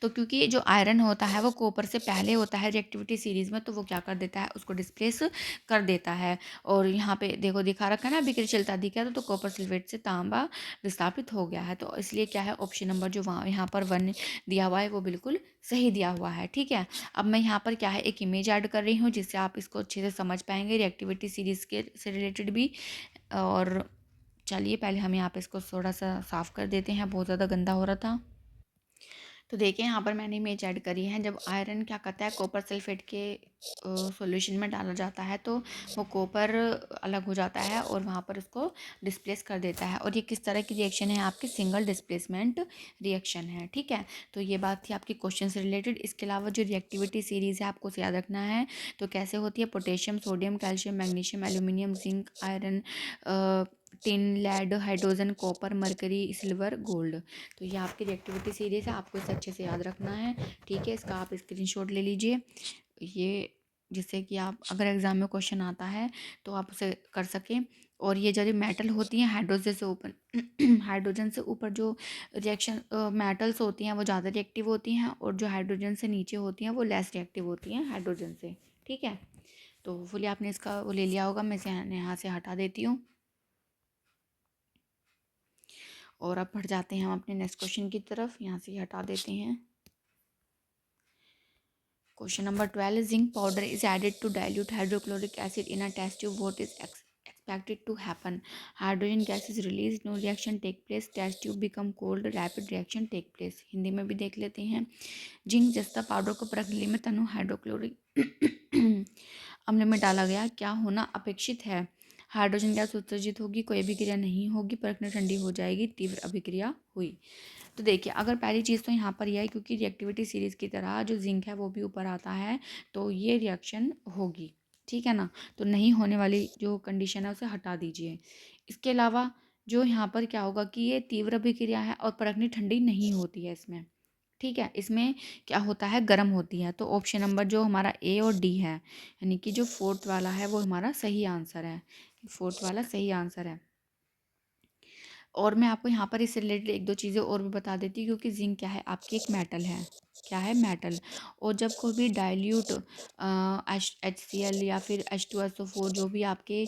तो क्योंकि जो आयरन होता है वो कॉपर से पहले होता है रिएक्टिविटी सीरीज में, तो वो क्या कर देता है, उसको डिस्प्लेस कर देता है। और यहाँ पे देखो दिखा रखा है ना, अभिक्रियाशीलता दिखा है, तो कॉपर सल्फेट से तांबा विस्थापित हो गया है। तो इसलिए क्या है, ऑप्शन नंबर जो वहाँ यहाँ पर 1 दिया हुआ है वो बिल्कुल सही दिया हुआ है। ठीक है, अब मैं यहाँ पर क्या है एक इमेज ऐड कर रही हूँ जिससे आप इसको अच्छे से समझ पाएंगे रिएक्टिविटी सीरीज के से रिलेटेड भी। और चलिए पहले हम यहाँ पे इसको थोड़ा सा साफ़ कर देते हैं, बहुत ज़्यादा गंदा हो रहा था। तो देखिए यहाँ पर मैंने इमेज ऐड करी है। जब आयरन क्या करता है, कॉपर सल्फेट के सॉल्यूशन में डाला जाता है तो वो कॉपर अलग हो जाता है और वहाँ पर उसको डिस्प्लेस कर देता है। और ये किस तरह की रिएक्शन है, आपकी सिंगल डिस्प्लेसमेंट रिएक्शन है। ठीक है, तो ये बात थी आपकी क्वेश्चन से रिलेटेड। इसके अलावा जो रिएक्टिविटी सीरीज़ है आपको याद रखना है। तो कैसे होती है, potassium, sodium, calcium, magnesium, aluminium, zinc, iron, tin, lead, hydrogen, copper, mercury, silver, gold. तो ये आपकी रिएक्टिविटी सीरीज़ है, आपको इसे अच्छे से याद रखना है। ठीक है, इसका आप स्क्रीनशॉट ले लीजिए, ये जिससे कि आप अगर एग्ज़ाम में क्वेश्चन आता है तो आप उसे कर सकें। और ये जो मेटल होती हैं हाइड्रोजन से ऊपर हाइड्रोजन से ऊपर जो रिएक्शन मेटल्स होती हैं वो ज़्यादा रिएक्टिव होती हैं, और जो हाइड्रोजन से नीचे होती हैं वो लेस रिएक्टिव होती हैं हाइड्रोजन से। ठीक है, तो फुली आपने इसका वो ले लिया होगा, मैं इसे यहाँ से हटा देती हूँ। और अब बढ़ जाते हैं हम अपने नेक्स्ट क्वेश्चन की तरफ, यहाँ से हटा देते हैं। Question number 12, zinc powder is added to dilute hydrochloric acid in a test tube, what is expected to happen? Hydrogen gas is released, no reaction take place, test tube become cold, rapid reaction take place। Hindi में भी देख लेते हैं। Zinc जस्ता powder को प्रणाली में तनु hydrochloric अम्ल में डाला गया, क्या होना अपेक्षित है? हाइड्रोजन गैस उत्सर्जित होगी, कोई अभिक्रिया नहीं होगी, प्रक्रिया ठंडी हो जाएगी, तीव्र अभिक्रिया हुई। तो देखिए अगर पहली चीज़ तो यहाँ पर यह है, क्योंकि रिएक्टिविटी सीरीज़ की तरह जो जिंक है वो भी ऊपर आता है, तो ये रिएक्शन होगी। ठीक है ना, तो नहीं होने वाली जो कंडीशन है उसे हटा दीजिए। इसके अलावा जो यहाँ पर क्या होगा कि ये तीव्र अभिक्रिया है और प्रक्रिया ठंडी नहीं होती है इसमें। ठीक है, इसमें क्या होता है, गर्म होती है। तो ऑप्शन नंबर जो हमारा A और D है, यानी कि जो फोर्थ वाला है वो हमारा सही आंसर है, फोर्थ वाला सही आंसर है। और मैं आपको यहाँ पर इससे रिलेटेड एक दो चीज़ें और भी बता देती हूँ, क्योंकि जिंक क्या है, आपकी एक मेटल है। क्या है, मेटल। और जब कोई भी डाइल्यूट HCl या फिर H2SO4 जो भी आपके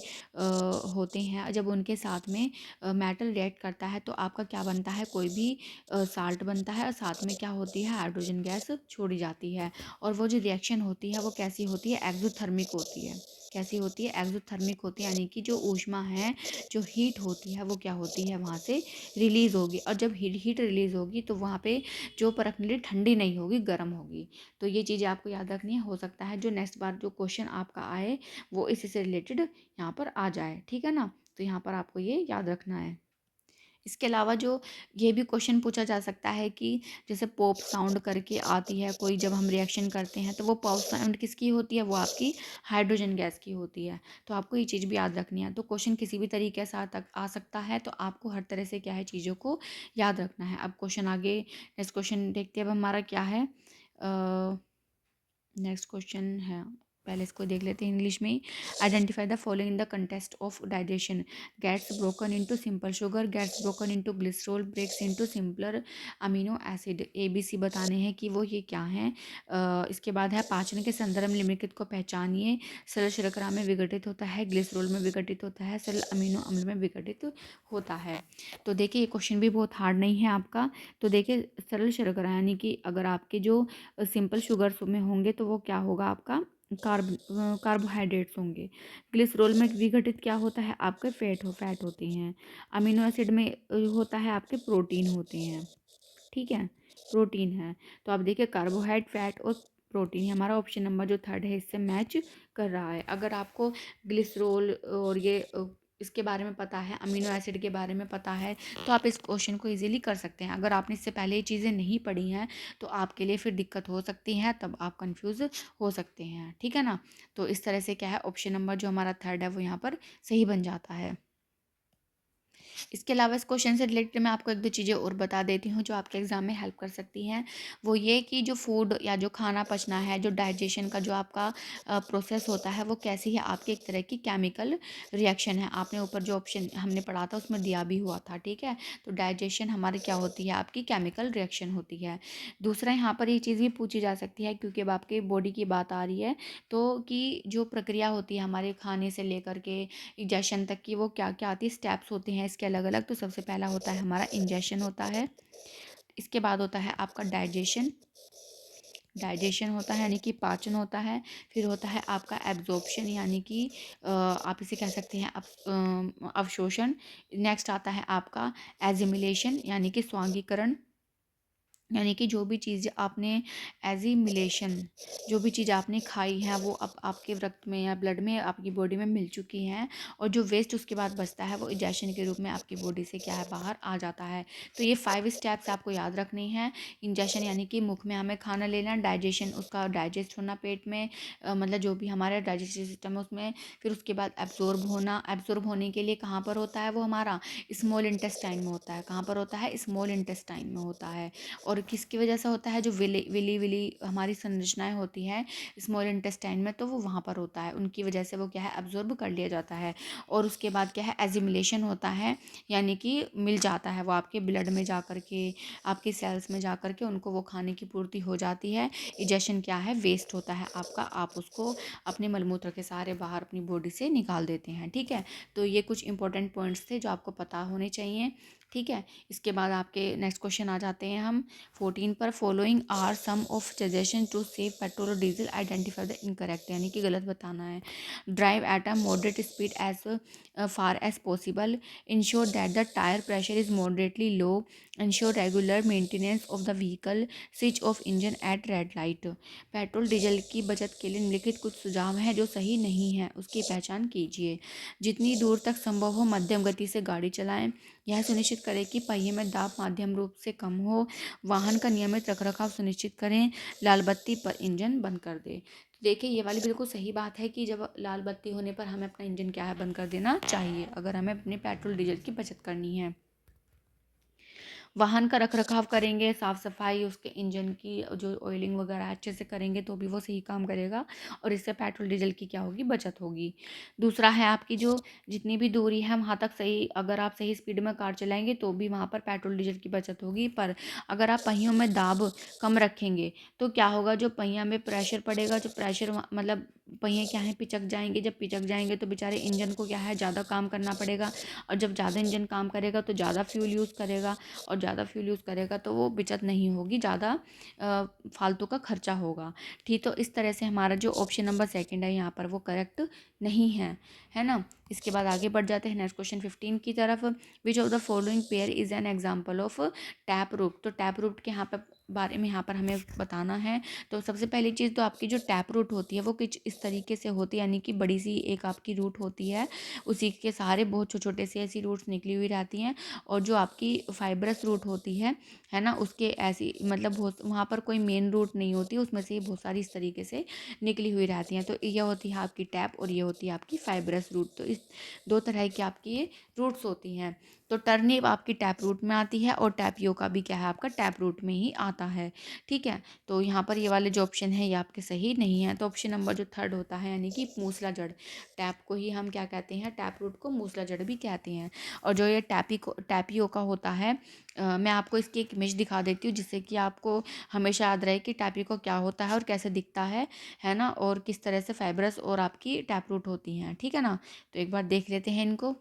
होते हैं, जब उनके साथ में मेटल रिएक्ट करता है तो आपका क्या बनता है, कोई भी साल्ट बनता है, और साथ में क्या होती है, हाइड्रोजन गैस छोड़ी जाती है। और वो जो रिएक्शन होती है वो कैसी होती है, एक्सोथर्मिक होती है। कैसी होती है, एक्सोथर्मिक होती है, यानी कि जो ऊष्मा है, जो हीट होती है वो क्या होती है, वहाँ से रिलीज़ होगी। और जब हीट रिलीज़ होगी तो वहाँ पे जो प्रक्रिया ठंडी नहीं होगी, गर्म होगी। तो ये चीज़ें आपको याद रखनी है। हो सकता है जो नेक्स्ट बार जो क्वेश्चन आपका आए वो इसी से रिलेटेड यहाँ पर आ जाए। ठीक है ना, तो यहाँ पर आपको ये याद रखना है। इसके अलावा जो ये भी क्वेश्चन पूछा जा सकता है कि जैसे पॉप साउंड करके आती है कोई, जब हम रिएक्शन करते हैं तो वो पॉप साउंड किसकी होती है, वो आपकी हाइड्रोजन गैस की होती है। तो आपको ये चीज़ भी याद रखनी है। तो क्वेश्चन किसी भी तरीके से आ सकता है, तो आपको हर तरह से क्या है चीज़ों को याद रखना है। अब क्वेश्चन आगे, नेक्स्ट क्वेश्चन देखते हैं अब हमारा क्या है। नेक्स्ट क्वेश्चन है, पहले इसको देख लेते हैं इंग्लिश में ही। Identify the following in the contest of digestion, gets broken into simple sugar, gets broken into glycerol, breaks into simpler amino acid. ABC बताने हैं कि वो ये क्या हैं। इसके बाद है पाचन के संदर्भ में निम्नलिखित को पहचानिए। सरल शर्करा में विघटित होता है, ग्लिसरॉल में विघटित होता है, सरल अमीनो अम्ल में विघटित होता है। तो देखिए ये क्वेश्चन भी बहुत हार्ड नहीं है आपका। तो देखिए सरल शर्करा यानी कि अगर आपके जो सिंपल शुगर्स में होंगे तो वो क्या होगा आपका कार्बोहाइड्रेट्स होंगे। ग्लिसरॉल में विघटित क्या होता है, आपके फैट होती हैं। अमीनो एसिड में होता है आपके प्रोटीन होते हैं, ठीक है, प्रोटीन है। तो आप देखिए कार्बोहाइड्रेट, फैट और प्रोटीन, हमारा ऑप्शन नंबर जो थर्ड है इससे मैच कर रहा है। अगर आपको ग्लिसरॉल और ये इसके बारे में पता है, अमीनो एसिड के बारे में पता है, तो आप इस क्वेश्चन को इजीली कर सकते हैं। अगर आपने इससे पहले ये चीज़ें नहीं पढ़ी हैं तो आपके लिए फिर दिक्कत हो सकती है, तब आप कंफ्यूज हो सकते हैं, ठीक है ना। तो इस तरह से क्या है, ऑप्शन नंबर जो हमारा थर्ड है वो यहाँ पर सही बन जाता है। इसके अलावा इस क्वेश्चन से रिलेटेड मैं आपको एक दो चीज़ें और बता देती हूँ जो आपके एग्जाम में हेल्प कर सकती हैं। वो ये कि जो फूड या जो खाना पचना है, जो डाइजेशन का जो आपका प्रोसेस होता है, वो कैसी है, आपकी एक तरह की केमिकल रिएक्शन है। आपने ऊपर जो ऑप्शन हमने पढ़ा था उसमें दिया भी हुआ था, ठीक है। तो डाइजेशन हमारी क्या होती है, आपकी केमिकल रिएक्शन होती है। दूसरा यहाँ पर ये चीज़ भी पूछी जा सकती है, क्योंकि अब आपके बॉडी की बात आ रही है, तो कि जो प्रक्रिया होती है हमारे खाने से लेकर के इंजेक्शन तक की, वो क्या क्या आती है, स्टेप्स होते हैं इसके अलग अलग। तो सबसे पहला होता है हमारा इंजेक्शन होता है, इसके बाद होता है आपका डाइजेशन, डाइजेशन होता है यानी कि पाचन होता है। फिर होता है आपका एब्जॉर्प्शन यानी कि आप इसे कह सकते हैं अवशोषण। नेक्स्ट आता है आपका एजिमिलेशन यानी कि स्वांगीकरण, यानी कि जो भी चीज़ आपने एजिमिलेशन, जो भी चीज़ आपने खाई है वो अब आपके रक्त में या ब्लड में आपकी बॉडी में मिल चुकी हैं, और जो वेस्ट उसके बाद बचता है वो इंजेक्शन के रूप में आपकी बॉडी से क्या है बाहर आ जाता है। तो ये 5 स्टेप्स आपको याद रखनी है। इंजेक्शन यानी कि मुख में हमें खाना लेना, डाइजेशन उसका डाइजेस्ट होना पेट में, मतलब जो भी हमारा डाइजेस्टिव सिस्टम है उसमें। फिर उसके बाद एब्जॉर्ब होना, एब्जॉर्ब होने के लिए कहाँ पर होता है वो हमारा स्मॉल इंटेस्टाइन में होता है। कहाँ पर होता है, स्मॉल इंटेस्टाइन में होता है। और किसकी वजह से होता है, जो विली विली विली हमारी संरचनाएं होती हैं स्मॉल इंटेस्टाइन में, तो वो वहाँ पर होता है, उनकी वजह से वो क्या है एब्जॉर्ब कर लिया जाता है। और उसके बाद क्या है एजिमुलेशन होता है, यानी कि मिल जाता है वो आपके ब्लड में जा कर के, आपकी सेल्स में जा कर के उनको वो खाने की पूर्ति हो जाती है। इजेशन क्या है, वेस्ट होता है आपका, आप उसको अपने मलमूत्र के सहारे बाहर अपनी बॉडी से निकाल देते हैं, ठीक है। तो ये कुछ इंपॉर्टेंट पॉइंट्स थे जो आपको पता होने चाहिए, ठीक है। इसके बाद आपके नेक्स्ट क्वेश्चन आ जाते हैं हम 14 पर। Following are some of suggestion to save petrol और डीजल, आइडेंटिफाई द इनकरेक्ट, यानी कि गलत बताना है। Drive at a moderate speed as far as possible, ensure that the tyre pressure is moderately low, ensure regular maintenance of the vehicle, switch off engine at red light. Petrol diesel की बचत के लिए निम्नलिखित कुछ सुझाव हैं जो सही नहीं है, उसकी पहचान कीजिए। जितनी दूर तक संभव हो मध्यम गति से गाड़ी चलाएं। यह सुनिश्चित करें कि पहिए में दाब माध्यम रूप से कम हो। वाहन का नियमित रखरखाव सुनिश्चित करें। लाल बत्ती पर इंजन बंद कर दें। तो देखिए ये वाली बिल्कुल सही बात है कि जब लाल बत्ती होने पर हमें अपना इंजन क्या है बंद कर देना चाहिए, अगर हमें अपने पेट्रोल डीजल की बचत करनी है। वाहन का रखरखाव करेंगे, साफ़ सफाई उसके इंजन की जो ऑयलिंग वगैरह अच्छे से करेंगे तो भी वो सही काम करेगा, और इससे पेट्रोल डीजल की क्या होगी, बचत होगी। दूसरा है आपकी जो जितनी भी दूरी है वहाँ तक सही, अगर आप सही स्पीड में कार चलाएंगे तो भी वहाँ पर पेट्रोल डीजल की बचत होगी। पर अगर आप पहियों में दाब कम रखेंगे तो क्या होगा, जो पहिया में प्रेशर पड़ेगा, जो प्रेशर मतलब पहिए क्या है पिचक जाएंगे, जब पिचक जाएंगे तो बेचारे इंजन को क्या है ज़्यादा काम करना पड़ेगा, और जब ज़्यादा इंजन काम करेगा तो ज़्यादा फ्यूल यूज़ करेगा, और ज़्यादा फ्यूल यूज़ करेगा तो वो बचत नहीं होगी, ज़्यादा फालतू का खर्चा होगा, ठीक। तो इस तरह से हमारा जो ऑप्शन नंबर सेकंड है यहाँ पर वो करेक्ट नहीं है, है ना। इसके बाद आगे बढ़ जाते हैं नेक्स्ट क्वेश्चन 15 की तरफ। Which of the following pair is an example of tap root. तो टैप रूट के यहाँ पर बारे में यहाँ पर हमें बताना है। तो सबसे पहली चीज़ तो आपकी जो टैप रूट होती है वो कुछ इस तरीके से होती है, यानी कि बड़ी सी एक आपकी रूट होती है, उसी के सहारे बहुत छोटे छोटे से ऐसी रूट्स निकली हुई रहती हैं। और जो आपकी फाइब्रस रूट होती है ना, उसके ऐसी मतलब बहुत वहाँ पर कोई मेन रूट नहीं होती, उसमें से बहुत सारी इस तरीके से निकली हुई रहती हैं। तो ये होती है आपकी टैप और ये होती है आपकी फाइब्रस रूट। तो इस दो तरह की आपकी ये रूट्स होती हैं। तो टर्निप आपकी टैप रूट में आती है और टैपियोका भी क्या है आपका टैप रूट में ही आता है। ठीक है, तो यहाँ पर ये वाले जो ऑप्शन है ये आपके सही नहीं है। तो ऑप्शन नंबर जो थर्ड होता है यानी कि मूसला जड़, टैप को ही हम क्या कहते हैं, टैप रूट को मूसला जड़ भी कहते हैं। और जो ये टैपियोका होता है, मैं आपको इसकी एक इमेज दिखा देती हूँ जिससे कि आपको हमेशा याद रहे कि टैपियोका क्या होता है और कैसे दिखता है ना, और किस तरह से फाइब्रस और आपकी टैप रूट होती हैं। ठीक है ना, तो एक बार देख लेते हैं इनको।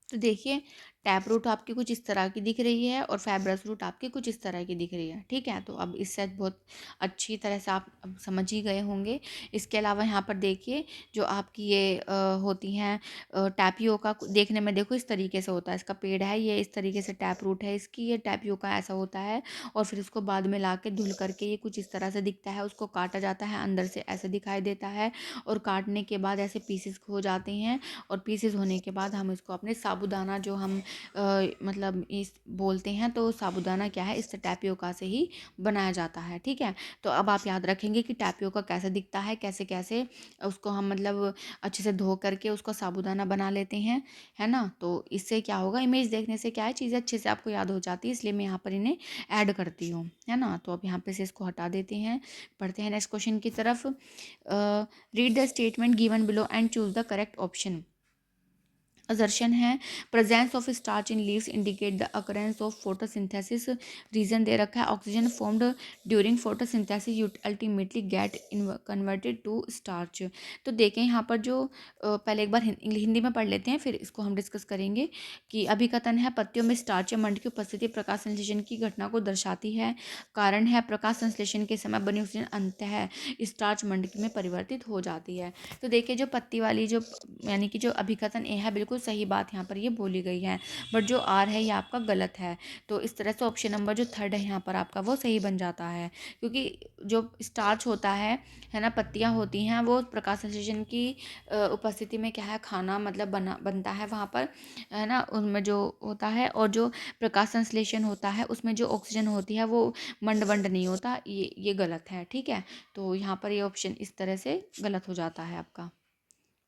तो देखिए, टैप रूट आपकी कुछ इस तरह की दिख रही है और फाइब्रस रूट आपकी कुछ इस तरह की दिख रही है। ठीक है, तो अब इससे बहुत अच्छी तरह से आप अब समझ ही गए होंगे। इसके अलावा यहाँ पर देखिए जो आपकी ये होती हैं टैपियोका देखने में देखो इस तरीके से होता है, इसका पेड़ है ये, इस तरीके से टैप रूट है इसकी, ये टैपियोका ऐसा होता है। और फिर इसको बाद में ला के धुल करके ये कुछ इस तरह से दिखता है, उसको काटा जाता है, अंदर से ऐसे दिखाई देता है और काटने के बाद ऐसे पीसेस हो जाते हैं। और पीसेस होने के बाद हम इसको अपने साबूदाना जो हम मतलब इस बोलते हैं, तो साबूदाना क्या है, इस टैपियोका से ही बनाया जाता है। ठीक है, तो अब आप याद रखेंगे कि टैपियोका कैसे दिखता है, कैसे कैसे उसको हम मतलब अच्छे से धो करके उसको साबूदाना बना लेते हैं, है ना। तो इससे क्या होगा, इमेज देखने से क्या है चीज़ें अच्छे से आपको याद हो जाती है, इसलिए मैं यहाँ पर इन्हें ऐड करती हूँ, है ना। तो अब यहाँ पे से इसको हटा देते हैं, पढ़ते हैं नेक्स्ट क्वेश्चन की तरफ। Read the statement given below and choose the correct option. Assertion है presence of starch in leaves indicate the occurrence of photosynthesis. Reason दे रखा है oxygen formed during photosynthesis you ultimately get in converted to starch. तो देखें यहाँ पर जो पहले एक बार हिंदी में पढ़ लेते हैं फिर इसको हम डिस्कस करेंगे। कि अभिकथन है पत्तियों में स्टार्च या मंड की उपस्थिति प्रकाश संश्लेषण की घटना को दर्शाती है। कारण है प्रकाश संश्लेषण के समय बनी ऑक्सीजन अंततः स्टार्च मंड में परिवर्तित हो जाती है। तो देखिए जो पत्ती वाली जो यानी कि जो अभिकथन ए है बिल्कुल सही बात यहाँ पर ये बोली गई है, बट जो आर है ये आपका गलत है। तो इस तरह से ऑप्शन नंबर जो थर्ड है यहाँ पर आपका वो सही बन जाता है, क्योंकि जो स्टार्च होता है ना, पत्तियाँ होती हैं वो प्रकाश संश्लेषण की उपस्थिति में क्या है खाना मतलब बनता है वहाँ पर, है ना, उनमें जो होता है। और जो प्रकाश संश्लेषण होता है उसमें जो ऑक्सीजन होती है वो मंड वंड नहीं होता, ये गलत है। ठीक है, तो यहाँ पर ये ऑप्शन इस तरह से गलत हो जाता है आपका,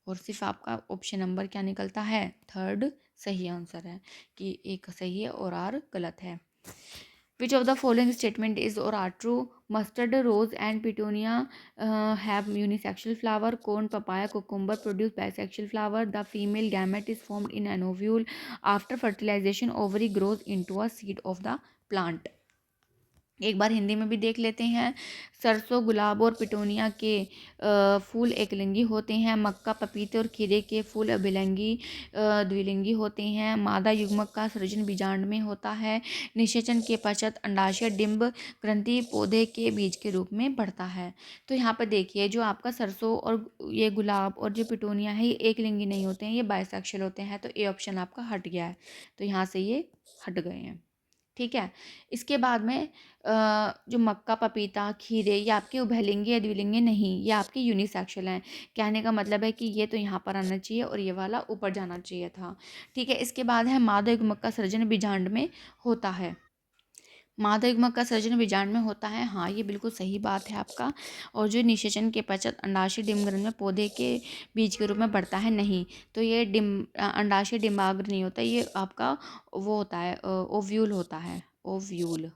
और सिर्फ आपका ऑप्शन नंबर क्या निकलता है, थर्ड सही आंसर है, कि एक सही है और आर गलत है। Which of the following statement is और are true. Mustard rose and petunia have unisexual flower. Corn papaya cucumber produce bisexual flower. The female gamete is formed in an ovule. After fertilization ovary grows into a seed of the plant. एक बार हिंदी में भी देख लेते हैं। सरसों गुलाब और petunia के फूल एकलिंगी होते हैं। मक्का पपीते और खीरे के फूल अभिलिंगी द्विलिंगी होते हैं। मादा युग्मक का सृजन बीजांड में होता है। निषेचन के पश्चात अंडाशय डिंब ग्रंथि पौधे के बीज के रूप में बढ़ता है। तो यहाँ पर देखिए जो आपका सरसों और ये गुलाब और जो पिटोनिया है ये एकलिंगी नहीं होते हैं, ये बाइसेक्सुअल होते हैं। तो ए ऑप्शन आपका हट गया है, तो यहाँ से ये हट गए हैं। ठीक है, इसके बाद में जो मक्का पपीता खीरे ये आपके उभयलिंगी या द्विलिंगी नहीं, ये आपके यूनिसेक्सुअल हैं। कहने का मतलब है कि ये तो यहाँ पर आना चाहिए और ये वाला ऊपर जाना चाहिए था। ठीक है, इसके बाद है मादा युग्मक का सृजन बीजांड में होता है। मादा युग्मक का सृजन बीजांड में होता है, हाँ ये बिल्कुल सही बात है आपका। और जो निषेचन के पश्चात अंडाशय डिंबग्रंथि में पौधे के बीज के रूप में बढ़ता है, नहीं। तो ये अंडाशय डिंबाग्र नहीं होता, ये आपका वो होता है ओव्यूल होता है, ओव्यूल।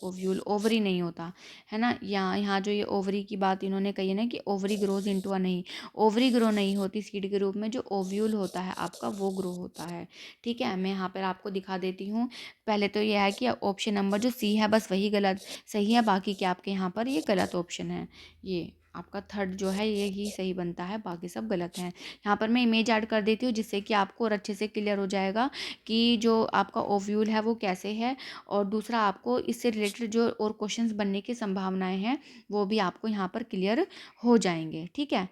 ओव्यूल ओवरी नहीं होता, है ना। यहाँ जो ये ओवरी की बात इन्होंने कही है ना कि ओवरी ग्रोज इनटू अ, नहीं, ओवरी ग्रो नहीं होती सीड के रूप में, जो ओव्यूल होता है आपका वो ग्रो होता है। ठीक है, मैं यहाँ पर आपको दिखा देती हूँ। पहले तो ये है कि ऑप्शन नंबर जो सी है बस वही गलत सही है, बाकी के आपके यहाँ पर ये गलत ऑप्शन है। ये आपका थर्ड जो है ये ही सही बनता है, बाकी सब गलत हैं। यहाँ पर मैं इमेज ऐड कर देती हूँ जिससे कि आपको और अच्छे से क्लियर हो जाएगा कि जो आपका ओव्यूल है वो कैसे है। और दूसरा आपको इससे रिलेटेड जो और क्वेश्चंस बनने की संभावनाएं हैं वो भी आपको यहाँ पर क्लियर हो जाएंगे। ठीक है,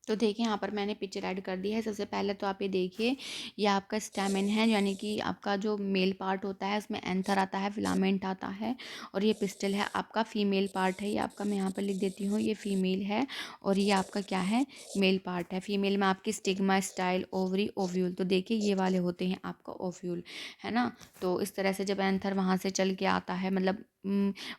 तो देखिए यहाँ पर मैंने पिक्चर ऐड कर दी है। सबसे पहले तो आप ये देखिए, ये आपका स्टैमेन है, यानी कि आपका जो मेल पार्ट होता है उसमें एंथर आता है, फिलामेंट आता है, और ये पिस्टल है आपका फीमेल पार्ट है। ये आपका मैं यहाँ पर लिख देती हूँ, ये फीमेल है, और ये आपका क्या है, मेल पार्ट है। फीमेल में आपकी स्टिग्मा, स्टाइल, ओवरी, ओव्यूल। तो देखिए ये वाले होते हैं आपका ओव्यूल, है ना। तो इस तरह से जब एंथर वहाँ से चल के आता है, मतलब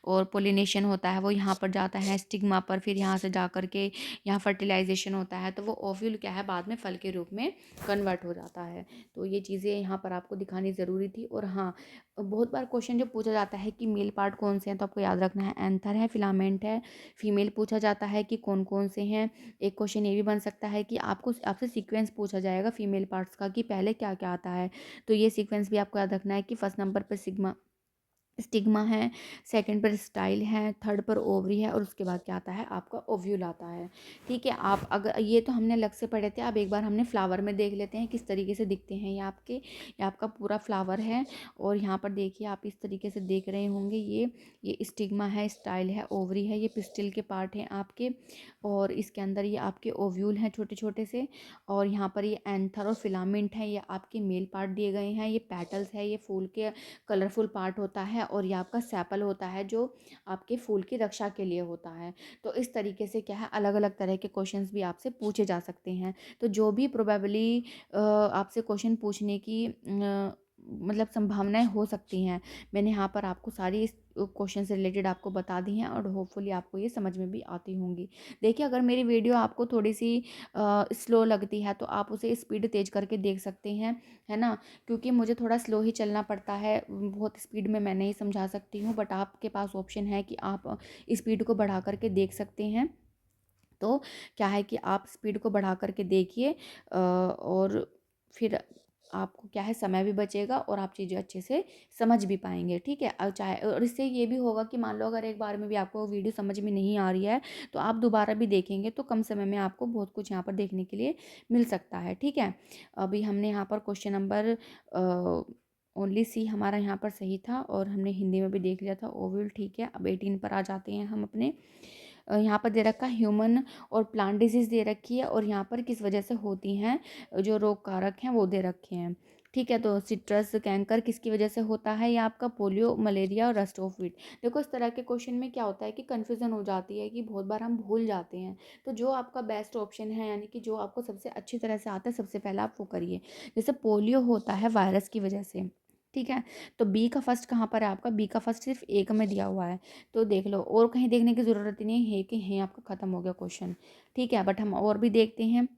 और पोलिनेशन होता है वो यहाँ पर जाता है स्टिग्मा पर, फिर यहाँ से जा कर के यहाँ फर्टिलाइजेशन होता है, तो वो ओव्यूल क्या है, बाद में फल के रूप में कन्वर्ट हो जाता है। तो ये चीज़ें यहाँ पर आपको दिखानी ज़रूरी थी। और हाँ, बहुत बार क्वेश्चन जो पूछा जाता है कि मेल पार्ट कौन से हैं, तो आपको याद रखना है एंथर है, फिलामेंट है। फीमेल पूछा जाता है कि कौन कौन से हैं। एक क्वेश्चन ये भी बन सकता है कि आपसे सीक्वेंस पूछा जाएगा फीमेल पार्ट्स का, कि पहले क्या क्या आता है। तो ये सीक्वेंस भी आपको याद रखना है कि फर्स्ट नंबर पर स्टिग्मा है, सेकंड पर स्टाइल है, थर्ड पर ओवरी है, और उसके बाद क्या आता है, आपका ओव्यूल आता है। ठीक है, आप अगर ये तो हमने अलग से पढ़े थे, अब एक बार हमने फ्लावर में देख लेते हैं किस तरीके से दिखते हैं ये आपका पूरा फ्लावर है। और यहाँ पर देखिए आप इस तरीके से देख रहे होंगे, ये स्टिग्मा है, स्टाइल है, ओवरी है, ये पिस्टिल के पार्ट हैं आपके, और इसके अंदर ये आपके ओव्यूल हैं छोटे छोटे से, और यहाँ पर ये एंथर और फिलामेंट है, ये आपके मेल पार्ट दिए गए हैं। ये पेटल्स है, ये फूल के कलरफुल पार्ट होता है, और ये आपका सेपल होता है जो आपके फूल की रक्षा के लिए होता है। तो इस तरीके से क्या है, अलग अलग तरह के क्वेश्चंस भी आपसे पूछे जा सकते हैं। तो जो भी प्रोबेबली आपसे क्वेश्चन पूछने की मतलब संभावनाएं हो सकती हैं, मैंने यहाँ पर आपको सारी इस क्वेश्चन से रिलेटेड आपको बता दी हैं, और होपफुली आपको ये समझ में भी आती होंगी। देखिए अगर मेरी वीडियो आपको थोड़ी सी स्लो लगती है तो आप उसे स्पीड तेज करके देख सकते हैं, है ना, क्योंकि मुझे थोड़ा स्लो ही चलना पड़ता है, बहुत स्पीड में मैं नहीं समझा सकती हूँ, बट आपके पास ऑप्शन है कि आप स्पीड को बढ़ा करके देख सकते हैं। तो क्या है कि आप स्पीड को बढ़ा करके देखिए, और फिर आपको क्या है, समय भी बचेगा और आप चीज़ें अच्छे से समझ भी पाएंगे। ठीक है, और चाहे और इससे ये भी होगा कि मान लो अगर एक बार में भी आपको वीडियो समझ में नहीं आ रही है, तो आप दोबारा भी देखेंगे तो कम समय में आपको बहुत कुछ यहाँ पर देखने के लिए मिल सकता है। ठीक है, अभी हमने यहाँ पर क्वेश्चन नंबर ओनली सी हमारा यहाँ पर सही था, और हमने हिंदी में भी देख लिया था ओवल। ठीक है, अब 18 पर आ जाते हैं हम अपने। यहाँ पर दे रखा है ह्यूमन और प्लांट डिजीज़ दे रखी है, और यहाँ पर किस वजह से होती हैं, जो रोग कारक हैं वो दे रखे हैं। ठीक है, तो सिट्रस कैंकर किसकी वजह से होता है, या आपका पोलियो, मलेरिया और रस्ट ऑफ व्हीट। देखो इस तरह के क्वेश्चन में क्या होता है कि कन्फ्यूज़न हो जाती है, कि बहुत बार हम भूल जाते हैं। तो जो आपका बेस्ट ऑप्शन है, यानी कि जो आपको सबसे अच्छी तरह से आता है, सबसे पहले आप वो करिए। जैसे पोलियो होता है वायरस की वजह से, ठीक है, तो बी का फर्स्ट कहाँ पर है आपका, बी का फर्स्ट सिर्फ एक में दिया हुआ है, तो देख लो, और कहीं देखने की ज़रूरत ही नहीं है, कि है आपका ख़त्म हो गया क्वेश्चन। ठीक है, बट हम और भी देखते हैं।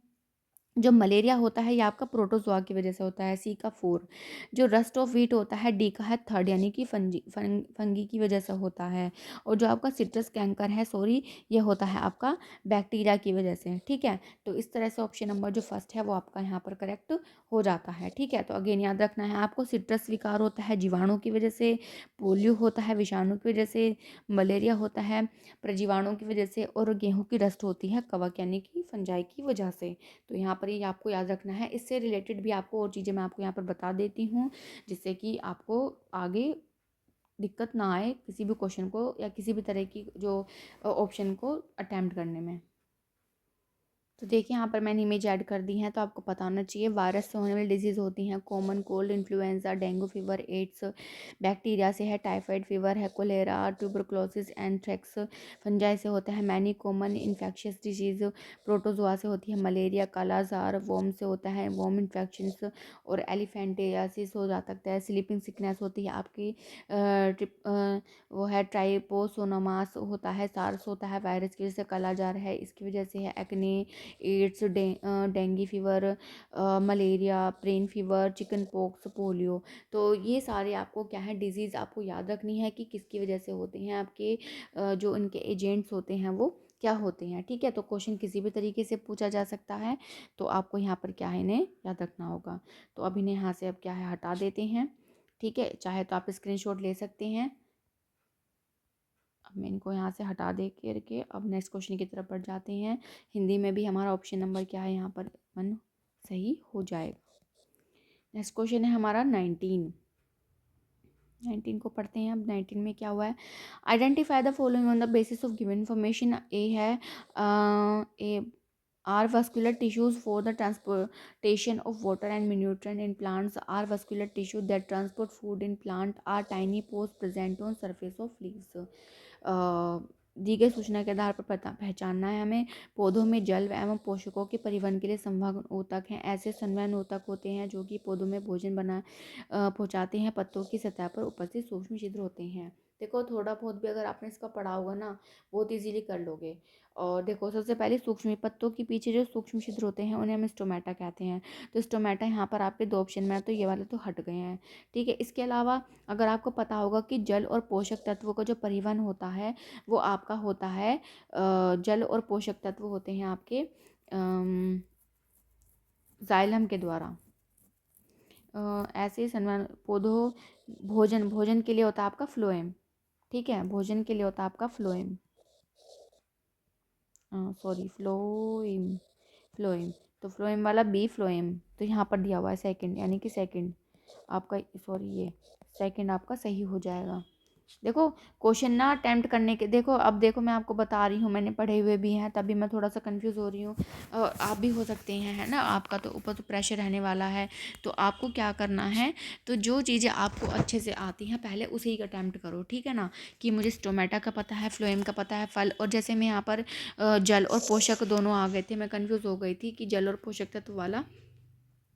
जो मलेरिया होता है ये आपका प्रोटोजोआ की वजह से होता है, सी का 4। जो रस्ट ऑफ व्हीट होता है, डी का है 3, यानी कि फंगी की वजह से होता है। और जो आपका सिट्रस कैंकर है, सॉरी, ये होता है आपका बैक्टीरिया की वजह से। ठीक है, तो इस तरह से ऑप्शन नंबर जो फर्स्ट है वो आपका यहाँ पर करेक्ट हो जाता है। ठीक है, तो अगेन याद रखना है आपको, सिट्रस विकार होता है जीवाणु की वजह से, पोलियो होता है विषाणु की वजह से, मलेरिया होता है प्रजीवाणु की वजह से, और गेहूँ की रस्ट होती है कवक यानी कि फंजाई की वजह से। तो यहाँ पर ये आपको याद रखना है। इससे रिलेटेड भी आपको और चीज़ें मैं आपको यहाँ पर बता देती हूँ, जिससे कि आपको आगे दिक्कत ना आए किसी भी क्वेश्चन को या किसी भी तरह की जो ऑप्शन को अटैम्प्ट करने में। तो देखिए यहाँ पर मैंने इमेज ऐड कर दी है, तो आपको पता होना चाहिए वायरस से होने वाली डिजीज़ होती हैं common cold, influenza, dengue fever, AIDS. Bacteria से है टाइफाइड फीवर है, कोलेरा, ट्यूबरक्लोसिस, एंथ्रेक्स। फंजाई से होता है many common infectious disease. Protozoa से होती है मलेरिया, कालाजार। वॉर्म से होता है वॉर्म इन्फेक्शंस, और एलिफेंटियासिस हो जा सकता है। स्लीपिंग सिकनेस होती है आपकी वो है ट्राइपोसोनामास होता है। सार्स होता है वायरस की वजह से, कालाजार है इसकी वजह से है acne, AIDS, dengue fever, malaria, brain fever, chicken pox, polio. तो ये सारे आपको क्या है डिजीज़ आपको याद रखनी है कि किसकी वजह से होते हैं, आपके जो इनके एजेंट्स होते हैं वो क्या होते हैं। ठीक है, तो क्वेश्चन किसी भी तरीके से पूछा जा सकता है, तो आपको यहाँ पर क्या है इन्हें याद रखना होगा। तो अब इन्हें यहाँ से अब क्या है हटा देते हैं। ठीक है, चाहे तो आप स्क्रीनशॉट ले सकते हैं। अब मैं इनको यहाँ से हटा दे करके अब नेक्स्ट क्वेश्चन की तरफ बढ़ जाते हैं। हिंदी में भी हमारा ऑप्शन नंबर क्या है यहाँ पर 1 सही हो जाएगा। नेक्स्ट क्वेश्चन है हमारा 19 को पढ़ते हैं। अब 19 में क्या हुआ है, identify the following on the basis of given information. A है A Are vascular tissues for the transportation of water and nutrient in plants. Are vascular tissue that transport food in plant are tiny pores present on surface of leaves. दी गई सूचना के आधार पर पहचानना है हमें। पौधों में जल एवं पोषकों के परिवहन के लिए संवहन ऊतक हैं। ऐसे संवहन ऊतक होते हैं जो कि पौधों में भोजन पहुंचाते हैं। पत्तों की सतह पर उपस्थित सूक्ष्म छिद्र होते हैं। देखो थोड़ा बहुत भी अगर आपने इसका पढ़ा होगा ना, बहुत इजीली कर लोगे। और देखो सबसे पहले सूक्ष्म पत्तों के पीछे जो सूक्ष्म छिद्र होते हैं उन्हें हम स्टोमेटा कहते हैं। तो स्टोमेटा यहाँ पर आपके दो ऑप्शन में है, तो ये वाले तो हट गए हैं। ठीक है, इसके अलावा अगर आपको पता होगा कि जल और पोषक तत्वों का जो परिवहन होता है वो आपका होता है, जल और पोषक तत्व होते हैं आपके जाइलम के द्वारा। ऐसे संवहन पौधों भोजन के लिए होता है आपका फ्लोएम। ठीक है, भोजन के लिए होता है आपका फ्लोएम, सॉरी फ्लोएम, फ्लोएम। तो फ्लोएम वाला बी फ्लोएम, तो यहाँ पर दिया हुआ है सेकंड, यानी कि सेकंड आपका, सॉरी ये सेकंड आपका सही हो जाएगा। देखो क्वेश्चन ना अटेम्प्ट करने के, देखो अब देखो मैं आपको बता रही हूँ, मैंने पढ़े हुए भी हैं तभी मैं थोड़ा सा कंफ्यूज हो रही हूँ। आप भी हो सकते हैं, है ना, आपका तो ऊपर तो प्रेशर रहने वाला है। तो आपको क्या करना है, तो जो चीज़ें आपको अच्छे से आती हैं पहले उसे ही अटेम्प्ट करो, ठीक है ना। कि मुझे स्टोमेटा का पता है, फ्लोएम का पता है, फल, और जैसे मैं यहाँ पर जल और पोषक दोनों आ गए थे, मैं कंफ्यूज हो गई थी कि जल और पोषक तत्व वाला,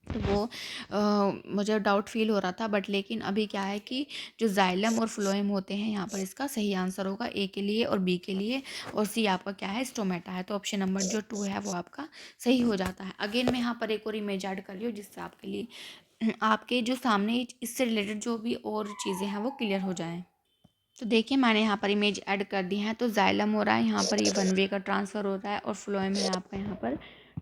तो वो मुझे डाउट फील हो रहा था। बट लेकिन अभी क्या है कि जो जाइलम और फ्लोएम होते हैं, यहाँ पर इसका सही आंसर होगा ए के लिए और बी के लिए, और सी आपका क्या है, स्टोमेटा है। तो ऑप्शन नंबर जो 2 है वो आपका सही हो जाता है। अगेन मैं यहाँ पर एक और इमेज ऐड कर रही हूँ जिससे आपके लिए आपके जो सामने इससे रिलेटेड जो भी और चीज़ें हैं वो क्लियर हो जाएँ। तो देखिए मैंने यहाँ पर इमेज ऐड कर दी है। तो जाइलम हो रहा है यहाँ पर, ये 1 वे का ट्रांसफ़र हो रहा है, और फ्लोएम है आपका यहाँ पर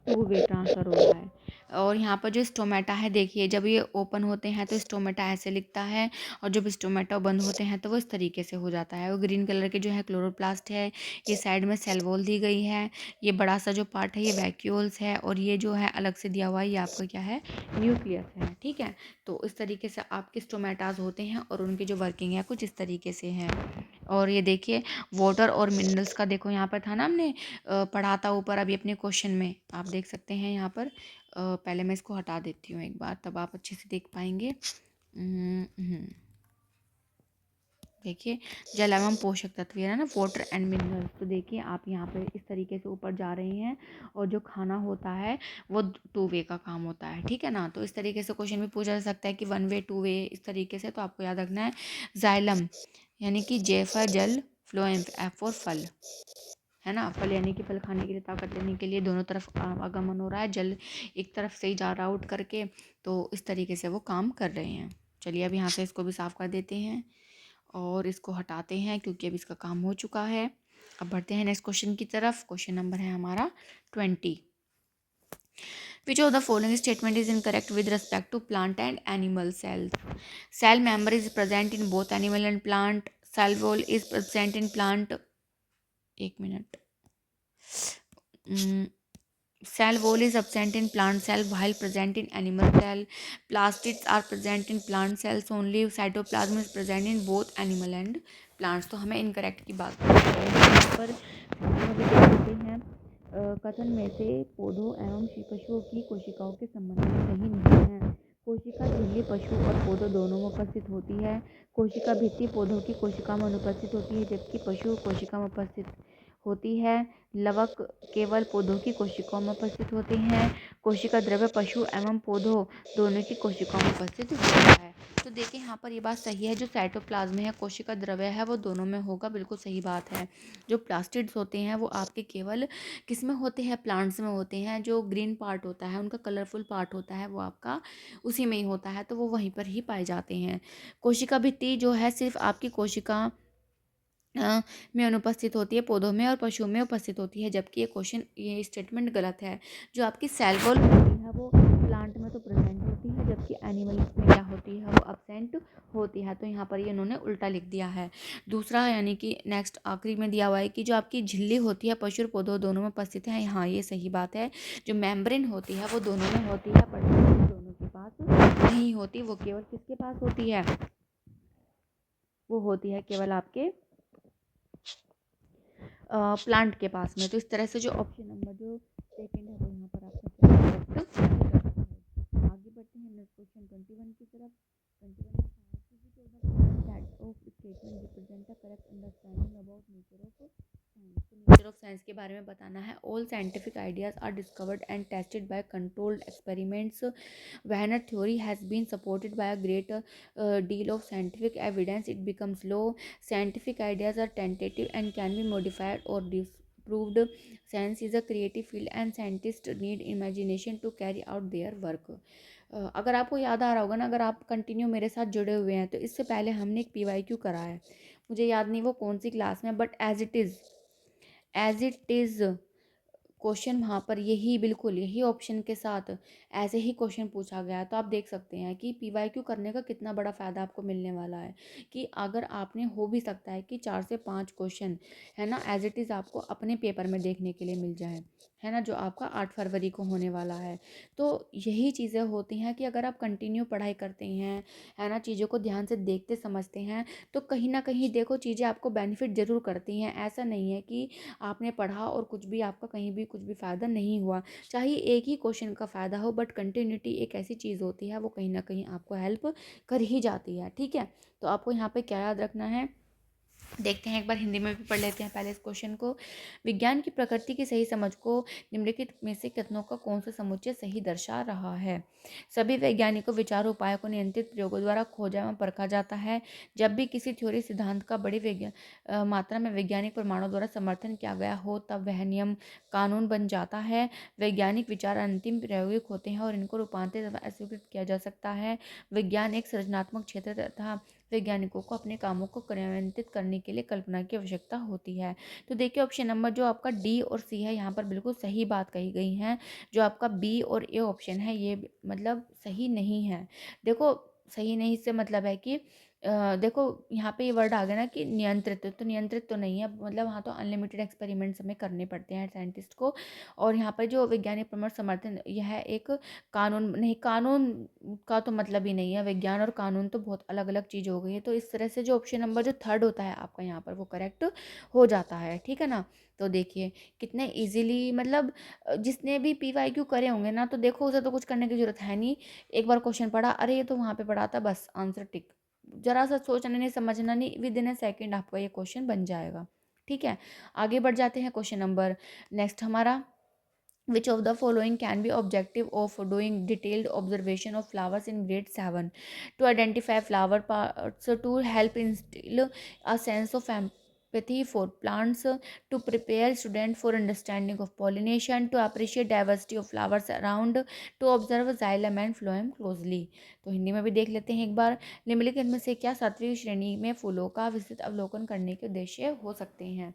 2 वे ट्रांसफ़र हो रहा है। और यहाँ पर जो स्टोमेटा है, देखिए जब ये ओपन होते हैं तो स्टोमेटा ऐसे लिखता है, और जब स्टोमेटा बंद होते हैं तो वो इस तरीके से हो जाता है। वो ग्रीन कलर के जो है क्लोरोप्लास्ट है, ये साइड में सेल वॉल दी गई है, ये बड़ा सा जो पार्ट है ये वैक्यूल्स है, और ये जो है अलग से दिया हुआ है ये आपका क्या है, न्यूक्लियस है। ठीक है, तो इस तरीके से आपके स्टोमेटाज होते हैं, और उनकी जो वर्किंग है कुछ इस तरीके से है। और ये देखिए वाटर और मिनरल्स का, देखो यहाँ पर था ना, हमने पढ़ा था ऊपर अभी अपने क्वेश्चन में, आप देख सकते हैं यहाँ पर। पहले मैं इसको हटा देती हूँ एक बार, तब आप अच्छे से देख पाएंगे। देखिए जल एवं पोषक तत्व है ना, वाटर एंड मिनरल्स। तो देखिए आप यहाँ पे इस तरीके से ऊपर जा रही हैं, और जो खाना होता है वो 2 वे का काम होता है, ठीक है ना। तो इस तरीके से क्वेश्चन भी पूछा जा सकता है कि 1 वे 2 वे, इस तरीके से। तो आपको याद रखना है जाइलम यानी कि जे फॉर जल, फ्लोएम एफ फॉर फल, है ना। फल यानी कि फल खाने के लिए, ताकत लेने के लिए, दोनों तरफ आगमन हो रहा है, जल एक तरफ से ही जा रहा आउट करके, तो इस तरीके से वो काम कर रहे हैं। चलिए अब यहाँ से इसको भी साफ़ कर देते हैं और इसको हटाते हैं, क्योंकि अब इसका काम हो चुका है। अब बढ़ते हैं नेक्स्ट क्वेश्चन की तरफ। क्वेश्चन नंबर है हमारा 20। Which of the following statement is incorrect with respect to plant and animal cells? Cell membrane is present in both animal and plant. Cell wall is present in plant. एक minute. Cell wall is absent in plant cell while present in animal cell. Plastids are present in plant cells only. Cytoplasm is present in both animal and plants. तो हमें incorrect की बात करनी है। यहाँ पर हम देख सकते हैं कथन में से पौधों एवं पशुओं की कोशिकाओं के संबंध में सही नहीं है। कोशिका झिल्ली पशु और पौधों दोनों में उपस्थित होती है। कोशिका भित्ति पौधों की कोशिका में अनुपस्थित होती है, जबकि पशु कोशिका में उपस्थित होती है। लवक केवल पौधों की कोशिकाओं में उपस्थित होते हैं। कोशिका द्रव्य पशु एवं पौधों दोनों की कोशिकाओं में उपस्थित होता है। तो देखिए यहाँ पर ये बात सही है, जो साइटोप्लाज्म है, कोशिका द्रव्य है, वो दोनों में होगा, बिल्कुल सही बात है। जो प्लास्टिड्स होते हैं वो आपके केवल किस में होते हैं, प्लांट्स में होते हैं। जो ग्रीन पार्ट होता है, उनका कलरफुल पार्ट होता है, वो आपका उसी में ही होता है, तो वो वहीं पर ही पाए जाते हैं। कोशिका भित्ति जो है सिर्फ आपकी कोशिका में अनुपस्थित होती है, पौधों में और पशुओं में उपस्थित होती है, जबकि ये स्टेटमेंट गलत है। जो आपकी सेल वॉल होती है वो प्लांट में तो प्रेजेंट होती है, जबकि एनिमल में क्या होती है, वो अब्सेंट होती है। तो यहाँ पर ये इन्होंने उल्टा लिख दिया है। दूसरा यानी कि नेक्स्ट आखिरी में दिया हुआ है कि जो आपकी झिल्ली होती है पशु और पौधों दोनों में उपस्थित है। हाँ ये सही बात है। जो मेम्ब्रेन होती है वो दोनों में होती है, पर दोनों के पास नहीं होती, वो केवल किसके पास होती है, वो होती है केवल आपके प्लांट के पास में। तो इस तरह से जो ऑप्शन नंबर जो सेकेंड है वो यहाँ पर आपका क्या करेक्ट है। आगे बढ़ते हैं नेक्स्ट क्वेश्चन 21 की तरफ। 21 में that of statement represent a correct understanding about nature of science. तो नेचर ऑफ साइंस के बारे में बताना है। All scientific ideas are discovered and tested by controlled experiments. When a theory has been supported by a great deal of scientific evidence, it becomes law. Scientific ideas are tentative and can be modified or disproved. Science is a creative field and scientists need imagination to carry out their work. अगर आपको याद आ रहा होगा ना, अगर आप continue मेरे साथ जुड़े हुए हैं, तो इससे पहले हमने एक PYQ करा है। मुझे याद नहीं वो कौन सी क्लास में, but as it is question वहाँ पर यही बिल्कुल यही ऑप्शन के साथ ऐसे ही क्वेश्चन पूछा गया है। तो आप देख सकते हैं कि PYQ करने का कितना बड़ा फ़ायदा आपको मिलने वाला है, कि अगर आपने हो भी सकता है कि 4 से 5 क्वेश्चन है ना एज इट इज़ आपको अपने पेपर में देखने के लिए मिल जाए, है ना, जो आपका 8 फरवरी को होने वाला है। तो यही चीज़ें होती हैं कि अगर आप कंटिन्यू पढ़ाई करते हैं, है ना, चीज़ों को ध्यान से देखते समझते हैं, तो कहीं ना कहीं देखो चीज़ें आपको बेनिफिट ज़रूर करती हैं। ऐसा नहीं है कि आपने पढ़ा और कुछ भी आपका कहीं भी कुछ भी फ़ायदा नहीं हुआ। चाहे एक ही क्वेश्चन का फ़ायदा हो, बट कंटिन्यूटी एक ऐसी चीज़ होती है, वो कहीं ना कहीं आपको हेल्प कर ही जाती है। ठीक है, तो आपको यहाँ पे क्या याद रखना है, देखते हैं एक बार हिंदी में भी पढ़ लेते हैं पहले इस क्वेश्चन को। विज्ञान की प्रकृति की सही समझ को निम्नलिखित में से कथनों का कौन सा समुच्चय सही दर्शा रहा है। सभी वैज्ञानिकों विचार उपायों को नियंत्रित प्रयोगों द्वारा खोजा एवं परखा जाता है। जब भी किसी थ्योरी सिद्धांत का बड़ी मात्रा में वैज्ञानिक प्रमाणों द्वारा समर्थन किया गया हो, तब वह नियम कानून बन जाता है। वैज्ञानिक विचार अंतिम प्रायोगिक होते हैं और इनको रूपांतरित तथा अस्वीकृत किया जा सकता है। विज्ञान एक सृजनात्मक क्षेत्र तथा वैज्ञानिकों को अपने कामों को क्रियान्वित करने के लिए कल्पना की आवश्यकता होती है। तो देखिए ऑप्शन नंबर जो आपका डी और सी है, यहाँ पर बिल्कुल सही बात कही गई है। जो आपका बी और ए ऑप्शन है, ये मतलब सही नहीं है। देखो सही नहीं से मतलब है कि देखो यहाँ पे ये वर्ड आ गया ना कि नियंत्रित, तो नियंत्रित तो नहीं है, मतलब वहाँ तो अनलिमिटेड एक्सपेरिमेंट्स हमें करने पड़ते हैं साइंटिस्ट को। और यहाँ पर जो वैज्ञानिक प्रमाण समर्थन, यह एक कानून नहीं, कानून का तो मतलब ही नहीं है। विज्ञान और कानून तो बहुत अलग अलग चीज़ हो गई है। तो इस तरह से जो ऑप्शन नंबर जो थर्ड होता है आपका यहाँ पर, वो करेक्ट हो जाता है। ठीक है ना। तो देखिए कितने इजीली, मतलब जिसने भी PYQ करे होंगे ना, तो देखो उसे तो कुछ करने की जरूरत है नहीं। एक बार क्वेश्चन पढ़ा, अरे ये तो वहाँ पे पढ़ा था, बस आंसर टिक। जरा सा सोचना नहीं, समझना नहीं, विद इन अ सेकेंड आपका ये क्वेश्चन बन जाएगा। ठीक है, आगे बढ़ जाते हैं क्वेश्चन नंबर नेक्स्ट हमारा। Which of the following can be objective of doing detailed observation of flowers in grade 7? To identify flower parts, to help instill a sense of empathy for plants, to prepare students for understanding of pollination, to appreciate diversity of flowers around, to observe xylem and phloem closely. तो हिंदी में भी देख लेते हैं एक बार। निम्नलिखित में से क्या सातवीं श्रेणी में फूलों का विस्तृत अवलोकन करने के उद्देश्य हो सकते हैं।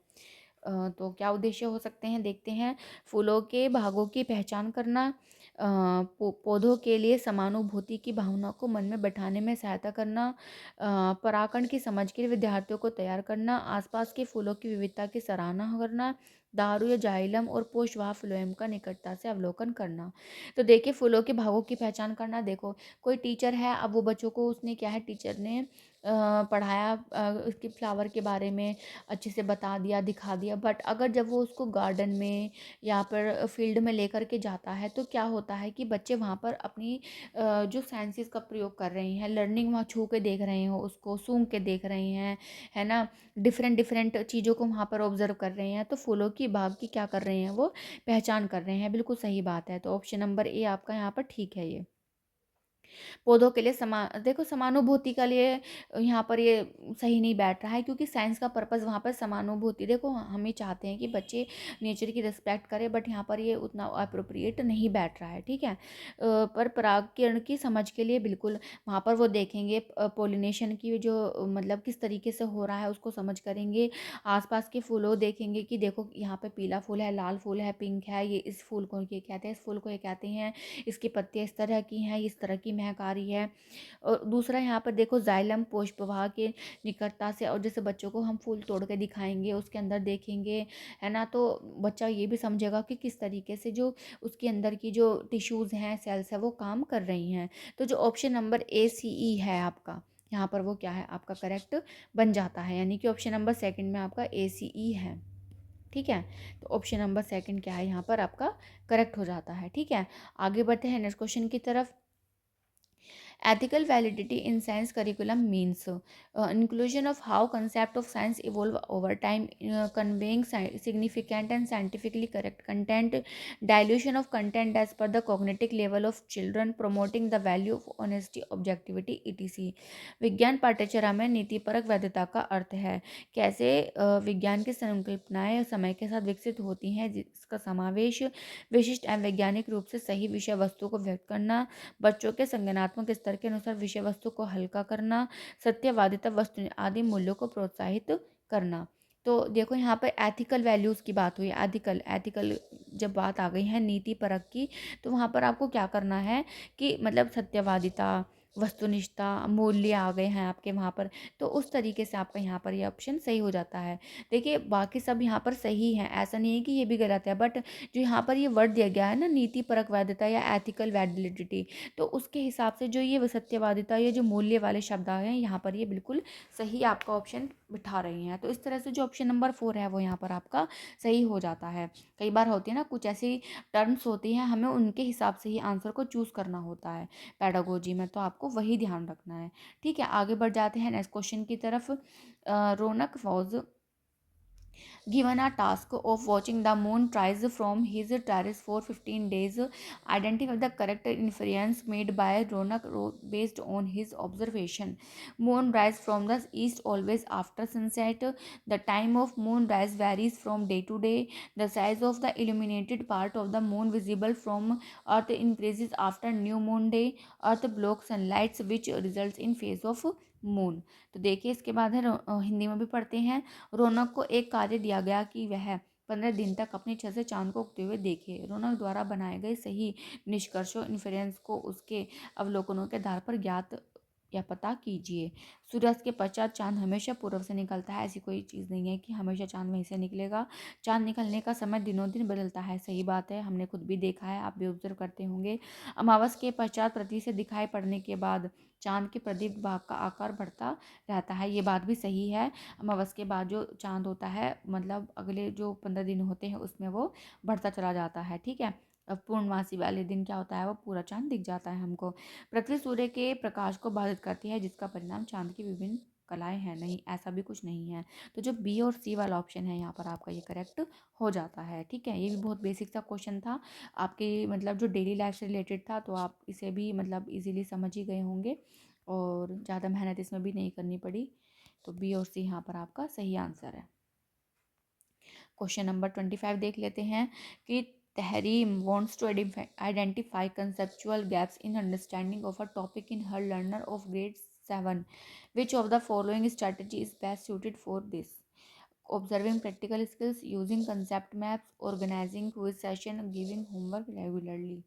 तो क्या उद्देश्य हो सकते हैं, देखते हैं। फूलों के भागों की पहचान करना, पौधों के लिए समानुभूति की भावना को मन में बैठाने में सहायता करना, परागण की समझ के लिए विद्यार्थियों को तैयार करना, आसपास के फूलों की विविधता की सराहना करना, दारू या जाइलम और पोषवाह फ्लोएम का निकटता से अवलोकन करना। तो देखिए फूलों के भागों की पहचान करना, देखो कोई टीचर है, अब वो बच्चों को उसने क्या है, टीचर ने पढ़ाया उसके फ्लावर के बारे में, अच्छे से बता दिया, दिखा दिया, बट अगर जब वो उसको गार्डन में या पर फील्ड में लेकर के जाता है, तो क्या होता है कि बच्चे वहाँ पर अपनी जो साइंसेस का प्रयोग कर रहे हैं, लर्निंग वहाँ छू के देख रहे हो, उसको सूंघ के देख रहे हैं, है ना, डिफरेंट डिफरेंट चीज़ों को वहाँ पर ऑब्जर्व कर रहे हैं। तो फूलों की भाग की क्या कर रहे हैं, वो पहचान कर रहे हैं। बिल्कुल सही बात है। तो ऑप्शन नंबर ए आपका यहाँ पर ठीक है। ये पौधों के लिए देखो समानुभूति के लिए यहाँ पर ये सही नहीं बैठ रहा है, क्योंकि साइंस का पर्पस वहाँ पर समानुभूति, देखो हम ही चाहते हैं कि बच्चे नेचर की रिस्पेक्ट करें, बट यहाँ पर ये उतना अप्रोप्रिएट नहीं बैठ रहा है। ठीक है, पर परागकण की समझ के लिए बिल्कुल वहाँ पर वो देखेंगे, पोलिनेशन की जो मतलब किस तरीके से हो रहा है उसको समझ करेंगे, आसपास के फूलों देखेंगे कि देखो यहाँ पे पीला फूल है, लाल फूल है, पिंक है, ये इस फूल को ये कहते हैं, इस फूल को ये कहते हैं, इसकी पत्तियाँ इस तरह की हैं, इस तरह की महक आ रही है। और दूसरा यहाँ पर देखो जाइलम पुष्पवाह के निकटता से, और जैसे बच्चों को हम फूल तोड़ के दिखाएंगे, उसके अंदर देखेंगे, है ना, तो बच्चा ये भी समझेगा कि किस तरीके से जो उसके अंदर की जो टिश्यूज़ हैं, सेल्स है, वो काम कर रही हैं। तो जो ऑप्शन नंबर ACE है आपका, यहाँ पर वो क्या है, आपका करेक्ट बन जाता है, यानी कि ऑप्शन नंबर सेकंड में आपका ACE है। ठीक है। तो ऑप्शन नंबर सेकंड क्या है यहाँ पर आपका करेक्ट हो जाता है। ठीक है, आगे बढ़ते हैं नेक्स्ट क्वेश्चन की तरफ। Ethical validity in science curriculum means inclusion of how concept of science evolve over time, conveying significant and scientifically correct content, dilution of content as per the cognitive level of children, promoting the value of honesty, objectivity, etc. विज्ञान पाठ्यचर्या में नीतिपरक वैधता का अर्थ है कैसे विज्ञान की संकल्पनाएं समय के साथ विकसित होती हैं, जिसका समावेश विशिष्ट एवं वैज्ञानिक रूप से सही विषय वस्तु को व्यक्त करना, बच्चों के संज्ञानात्मक स्तर के अनुसार विषय वस्तु को हल्का करना, सत्यवादिता, वस्तु आदि मूल्यों को प्रोत्साहित करना। तो देखो यहाँ पर एथिकल वैल्यूज़ की बात हुई, एथिकल एथिकल जब बात आ गई है नीति परक की, तो वहाँ पर आपको क्या करना है कि मतलब सत्यवादिता, वस्तुनिष्ठता, मूल्य आ गए हैं आपके वहाँ पर, तो उस तरीके से आपका यहाँ पर ये ऑप्शन सही हो जाता है। देखिए बाकी सब यहाँ पर सही है, ऐसा नहीं है कि ये भी गलत है, बट जो यहाँ पर ये वर्ड दिया गया है ना नीति परक वैधता या एथिकल वैलिडिटी, तो उसके हिसाब से जो ये सत्यवादिता या जो मूल्य वाले शब्द आए हैं यहाँ पर ये बिल्कुल सही आपका ऑप्शन बिठा रही हैं। तो इस तरह से जो ऑप्शन नंबर 4 है वो यहाँ पर आपका सही हो जाता है। कई बार होती है ना कुछ ऐसी टर्म्स होती हैं, हमें उनके हिसाब से ही आंसर को चूज़ करना होता है पेडागोजी में, तो आपको वही ध्यान रखना है। ठीक है, आगे बढ़ जाते हैं नेक्स्ट क्वेश्चन की तरफ। रौनक फौज given a task of watching the moon rise from his terrace for 15 days. Identify the correct inference made by Ronak based on his observation. Moon rise from the east always after sunset. The time of moon rise varies from day to day. The size of the illuminated part of the moon visible from earth increases after new moon day. Earth blocks sunlight which results in phase of moon. तो देखिए इसके बाद है हिंदी में भी पढ़ते हैं। रौनक को एक कार्य दिया गया कि वह 15 दिन तक अपनी छत से चांद को उगते हुए देखे। रौनक द्वारा बनाए गए सही निष्कर्षों इन्फेरेंस को उसके अवलोकनों के आधार पर ज्ञात या पता कीजिए। सूर्यास्त के पश्चात चांद हमेशा पूर्व से निकलता है, ऐसी कोई चीज़ नहीं है कि हमेशा चांद वहीं से निकलेगा। चांद निकलने का समय दिनों दिन बदलता है, सही बात है, हमने खुद भी देखा है, आप भी ऑब्जर्व करते होंगे। अमावस के पश्चात पृथ्वी से दिखाई पड़ने के बाद चांद के प्रदीप भाग का आकार बढ़ता रहता है, ये बात भी सही है। अमावस के बाद जो चांद होता है मतलब अगले जो 15 दिन होते हैं उसमें वो बढ़ता चला जाता है। ठीक है, अब पूर्णमासी वाले दिन क्या होता है, वो पूरा चांद दिख जाता है हमको। पृथ्वी सूर्य के प्रकाश को बाधित करती है, जिसका परिणाम चांद की विभिन्न कलाएं हैं, नहीं ऐसा भी कुछ नहीं है। तो जो बी और सी वाला ऑप्शन है यहाँ पर आपका ये करेक्ट हो जाता है। ठीक है, ये भी बहुत बेसिक सा क्वेश्चन था आपके मतलब जो डेली लाइफ से रिलेटेड था, तो आप इसे भी मतलब इजीली समझ ही गए होंगे और ज़्यादा मेहनत इसमें भी नहीं करनी पड़ी। तो बी और सी यहाँ पर आपका सही आंसर है। क्वेश्चन नंबर 25 देख लेते हैं कि Tahreem wants to identify conceptual gaps in understanding of a topic in her learner of grade 7. Which of the following strategy is best suited for this? Observing practical skills, using concept maps, organizing quiz session, giving homework regularly.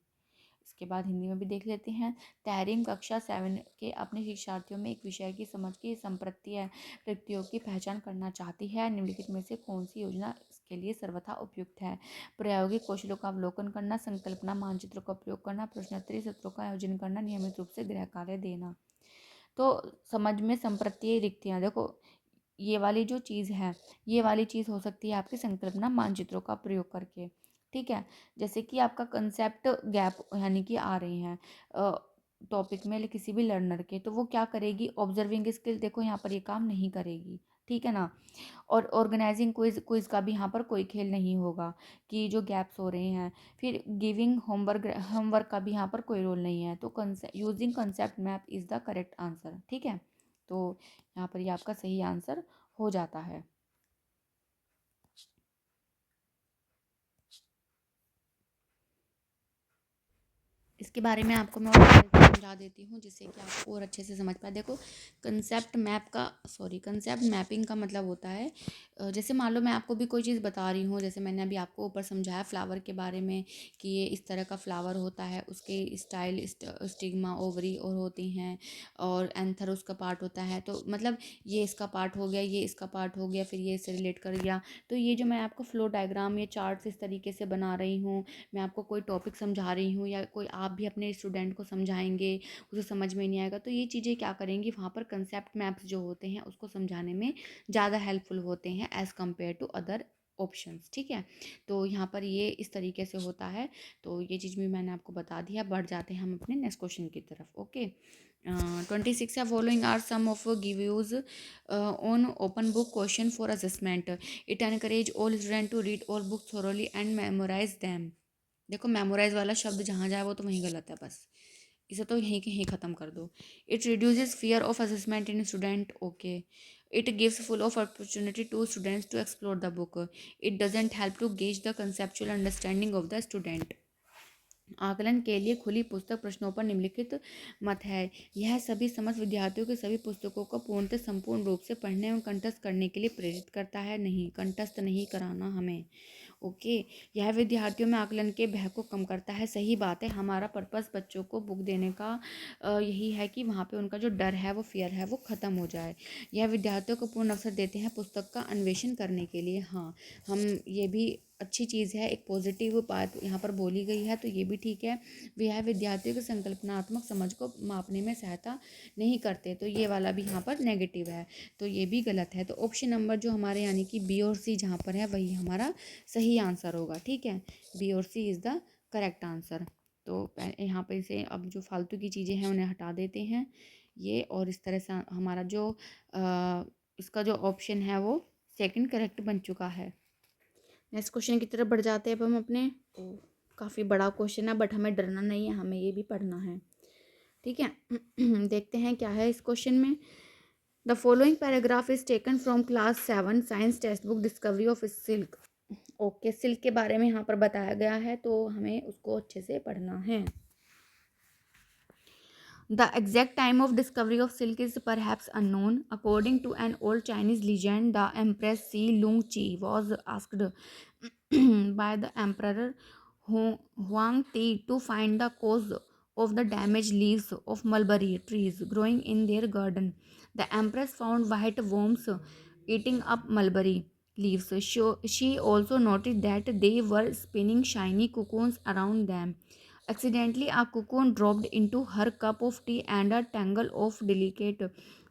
इसके बाद हिंदी में भी देख लेते हैं। तहरीम कक्षा 7 के अपने शिक्षार्थियों में एक विषय की समझ की संप्रत्य व्यक्तियों की पहचान करना चाहती है। निम्नलिखित में से कौन सी योजना इसके लिए सर्वथा उपयुक्त है? प्रायोगिक कौशलों का अवलोकन करना, संकल्पना मानचित्र का उपयोग करना, प्रश्नोत्तरी सत्रों का आयोजन करना, नियमित रूप से गृह कार्य देना। तो समझ में संप्रत्य रिक्तियाँ, देखो ये वाली जो चीज़ है, ये वाली चीज़ हो सकती है आपकी संकल्पना मानचित्रों का प्रयोग करके। ठीक है, जैसे कि आपका कंसेप्ट गैप यानी कि आ रही हैं टॉपिक में किसी भी लर्नर के, तो वो क्या करेगी, ऑब्जर्विंग स्किल देखो यहाँ पर ये काम नहीं करेगी। ठीक है ना, और ऑर्गेनाइजिंग क्विज क्विज का भी यहाँ पर कोई खेल नहीं होगा कि जो गैप्स हो रहे हैं। फिर गिविंग होमवर्क होमवर्क का भी यहाँ पर कोई रोल नहीं है। तो using concept map is the correct answer. ठीक है, तो यहाँ पर ये आपका सही आंसर हो जाता है। इसके बारे में आपको मैं और समझा देती हूँ जिससे कि आप और अच्छे से समझ पाए। देखो कंसेप्ट मैपिंग का मतलब होता है जैसे मान लो मैं आपको भी कोई चीज़ बता रही हूँ, जैसे मैंने अभी आपको ऊपर समझाया फ्लावर के बारे में कि ये इस तरह का फ्लावर होता है, उसके स्टाइल स्टिग्मा ओवरी और होती हैं और एंथर उसका पार्ट होता है। तो मतलब ये इसका पार्ट हो गया, ये इसका पार्ट हो गया, फिर ये इससे रिलेट कर गया। तो ये जो मैं आपको फ्लो डायग्राम या चार्ट्स इस तरीके से बना रही हूँ, मैं आपको कोई टॉपिक समझा रही हूँ या कोई आप भी अपने स्टूडेंट को समझाएंगे, उसे समझ में नहीं आएगा, तो ये चीज़ें क्या करेंगी वहाँ पर कंसेप्ट मैप्स जो होते हैं उसको समझाने में ज़्यादा हेल्पफुल होते हैं as compare to other options. ठीक है, तो यहाँ पर ये इस तरीके से होता है। तो ये चीज़ भी मैंने आपको बता दिया। बढ़ जाते हैं हम अपने नेक्स्ट क्वेश्चन की तरफ। ओके, 26 है, following are some of give use on open book question for assessment. It encourage all student to read all book thoroughly and memorise them. देखो मेमोराइज वाला शब्द जहाँ जाए वो तो वहीं गलत है, बस इसे तो यहीं के यहीं ख़त्म कर दो। It reduces fear of assessment in student. Okay, it gives full of opportunity to students to explore the book. It doesn't help to gauge the conceptual understanding of the student. आकलन के लिए खुली पुस्तक प्रश्नों पर निम्नलिखित मत है। यह सभी समस्त विद्यार्थियों के सभी पुस्तकों को पूर्णतः संपूर्ण रूप से पढ़ने एवं कंठस्थ करने के लिए प्रेरित करता है। नहीं, कंठस्थ नहीं कराना हमें। ओके, यह विद्यार्थियों में आकलन के भय को कम करता है। सही बात है, हमारा पर्पस बच्चों को बुक देने का यही है कि वहाँ पे उनका जो डर है, वो फियर है, वो ख़त्म हो जाए। यह विद्यार्थियों को पूर्ण अवसर देते हैं पुस्तक का अन्वेषण करने के लिए। हाँ, हम ये भी अच्छी चीज़ है, एक पॉजिटिव बात यहाँ पर बोली गई है, तो ये भी ठीक है। यह विद्यार्थियों की संकल्पनात्मक समझ को मापने में सहायता नहीं करते, तो ये वाला भी यहाँ पर नेगेटिव है, तो ये भी गलत है। तो ऑप्शन नंबर जो हमारे यानी कि बी और सी जहाँ पर है वही हमारा सही आंसर होगा। ठीक है, बी और सी इज़ द करेक्ट आंसर। तो यहाँ पर इसे अब जो फालतू की चीज़ें हैं उन्हें हटा देते हैं ये, और इस तरह से हमारा जो इसका जो ऑप्शन है वो सेकंड करेक्ट बन चुका है। नेक्स्ट क्वेश्चन की तरफ बढ़ जाते हैं अब हम अपने। तो काफ़ी बड़ा क्वेश्चन है, बट हमें डरना नहीं है, हमें ये भी पढ़ना है। ठीक है, देखते हैं क्या है इस क्वेश्चन में। The following paragraph is taken from class 7 science text book discovery of silk. Okay, silk के बारे में यहाँ पर बताया गया है, तो हमें उसको अच्छे से पढ़ना है। The exact time of discovery of silk is perhaps unknown. According to an old Chinese legend, the Empress Si Lung-chi was asked by the Emperor Huang Ti to find the cause of the damaged leaves of mulberry trees growing in their garden. The Empress found white worms eating up mulberry leaves. She also noted that they were spinning shiny cocoons around them. Accidentally, a cocoon dropped into her cup of tea and a tangle of delicate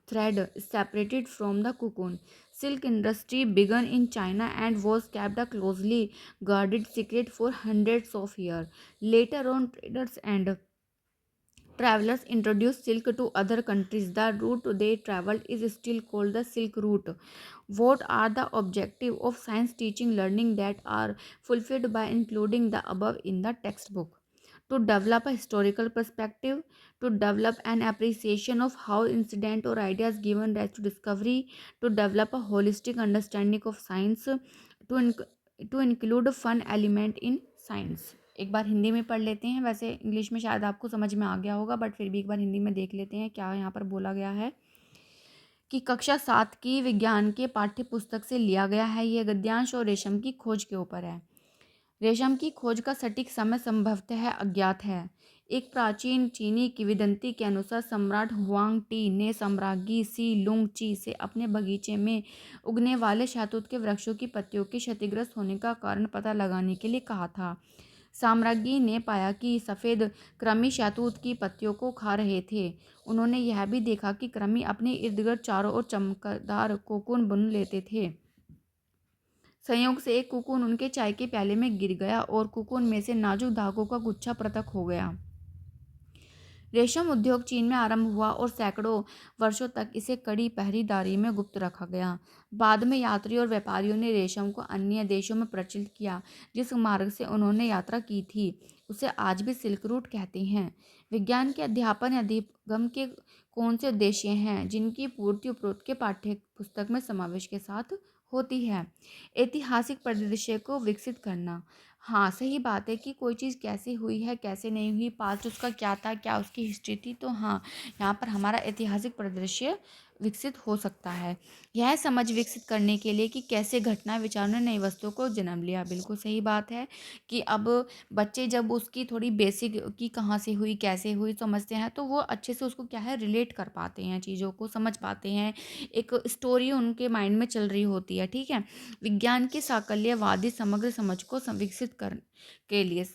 thread separated from the cocoon. Silk industry began in China and was kept a closely guarded secret for hundreds of years. Later on, traders and travelers introduced silk to other countries. The route they traveled is still called the Silk Route. What are the objectives of science teaching learning that are fulfilled by including the above in the textbook? To develop a historical perspective, to develop an appreciation of how incident or ideas given rise to discovery, to develop a holistic understanding of science, to include a fun element in science। एक बार हिंदी में पढ़ लेते हैं, वैसे English में शायद आपको समझ में आ गया होगा, बट फिर भी एक बार हिंदी में देख लेते हैं क्या यहाँ पर बोला गया है। कि कक्षा 7 की विज्ञान के पाठ्य पुस्तक से लिया गया है। यह गद्यांश और रेशम की खोज के ऊपर है। रेशम की खोज का सटीक समय संभवतः अज्ञात है। एक प्राचीन चीनी किंवदंती के अनुसार सम्राट हुआंग टी ने सम्राज्ञी सी लुंग ची से अपने बगीचे में उगने वाले शहतूत के वृक्षों की पत्तियों के क्षतिग्रस्त होने का कारण पता लगाने के लिए कहा था। साम्राज्ञी ने पाया कि सफ़ेद कृमि शहतूत की पत्तियों को खा रहे थे। उन्होंने यह भी देखा कि कृमि अपने इर्द गिर्द चारों ओर चमकदार कोकून बुन लेते थे। संयोग से एक कोकून उनके चाय के प्याले में गिर गया और कोकून में से नाजुक धागों का गुच्छा पृथक हो गया। रेशम उद्योग चीन में आरंभ हुआ और सैकड़ों वर्षों तक इसे कड़ी पहरेदारी में गुप्त रखा गया। बाद में यात्रियों और व्यापारियों ने रेशम को अन्य देशों में प्रचलित किया। जिस मार्ग से उन्होंने यात्रा की थी उसे आज भी सिल्क रूट कहते हैं। विज्ञान के अध्यापन या अधिगम के कौन से उद्देश्य हैं जिनकी पूर्ति उपरोक्त के पाठ्य पुस्तक में समावेश के साथ होती है? ऐतिहासिक परिदृश्य को विकसित करना। हाँ, सही बात है कि कोई चीज़ कैसे हुई है, कैसे नहीं हुई, पास्ट उसका क्या था, क्या उसकी हिस्ट्री थी, तो हाँ, यहाँ पर हमारा ऐतिहासिक परिदृश्य विकसित हो सकता है। यह समझ विकसित करने के लिए कि कैसे घटना विचारों ने नई वस्तुओं को जन्म लिया। बिल्कुल सही बात है कि अब बच्चे जब उसकी थोड़ी बेसिक कि कहाँ से हुई, कैसे हुई समझते हैं, तो वो अच्छे से उसको क्या है रिलेट कर पाते हैं, चीज़ों को समझ पाते हैं। एक स्टोरी उनके माइंड में चल रही होती है। ठीक है, विज्ञान के साकल्यवादी समग्र समझ को विकसित कर के लिए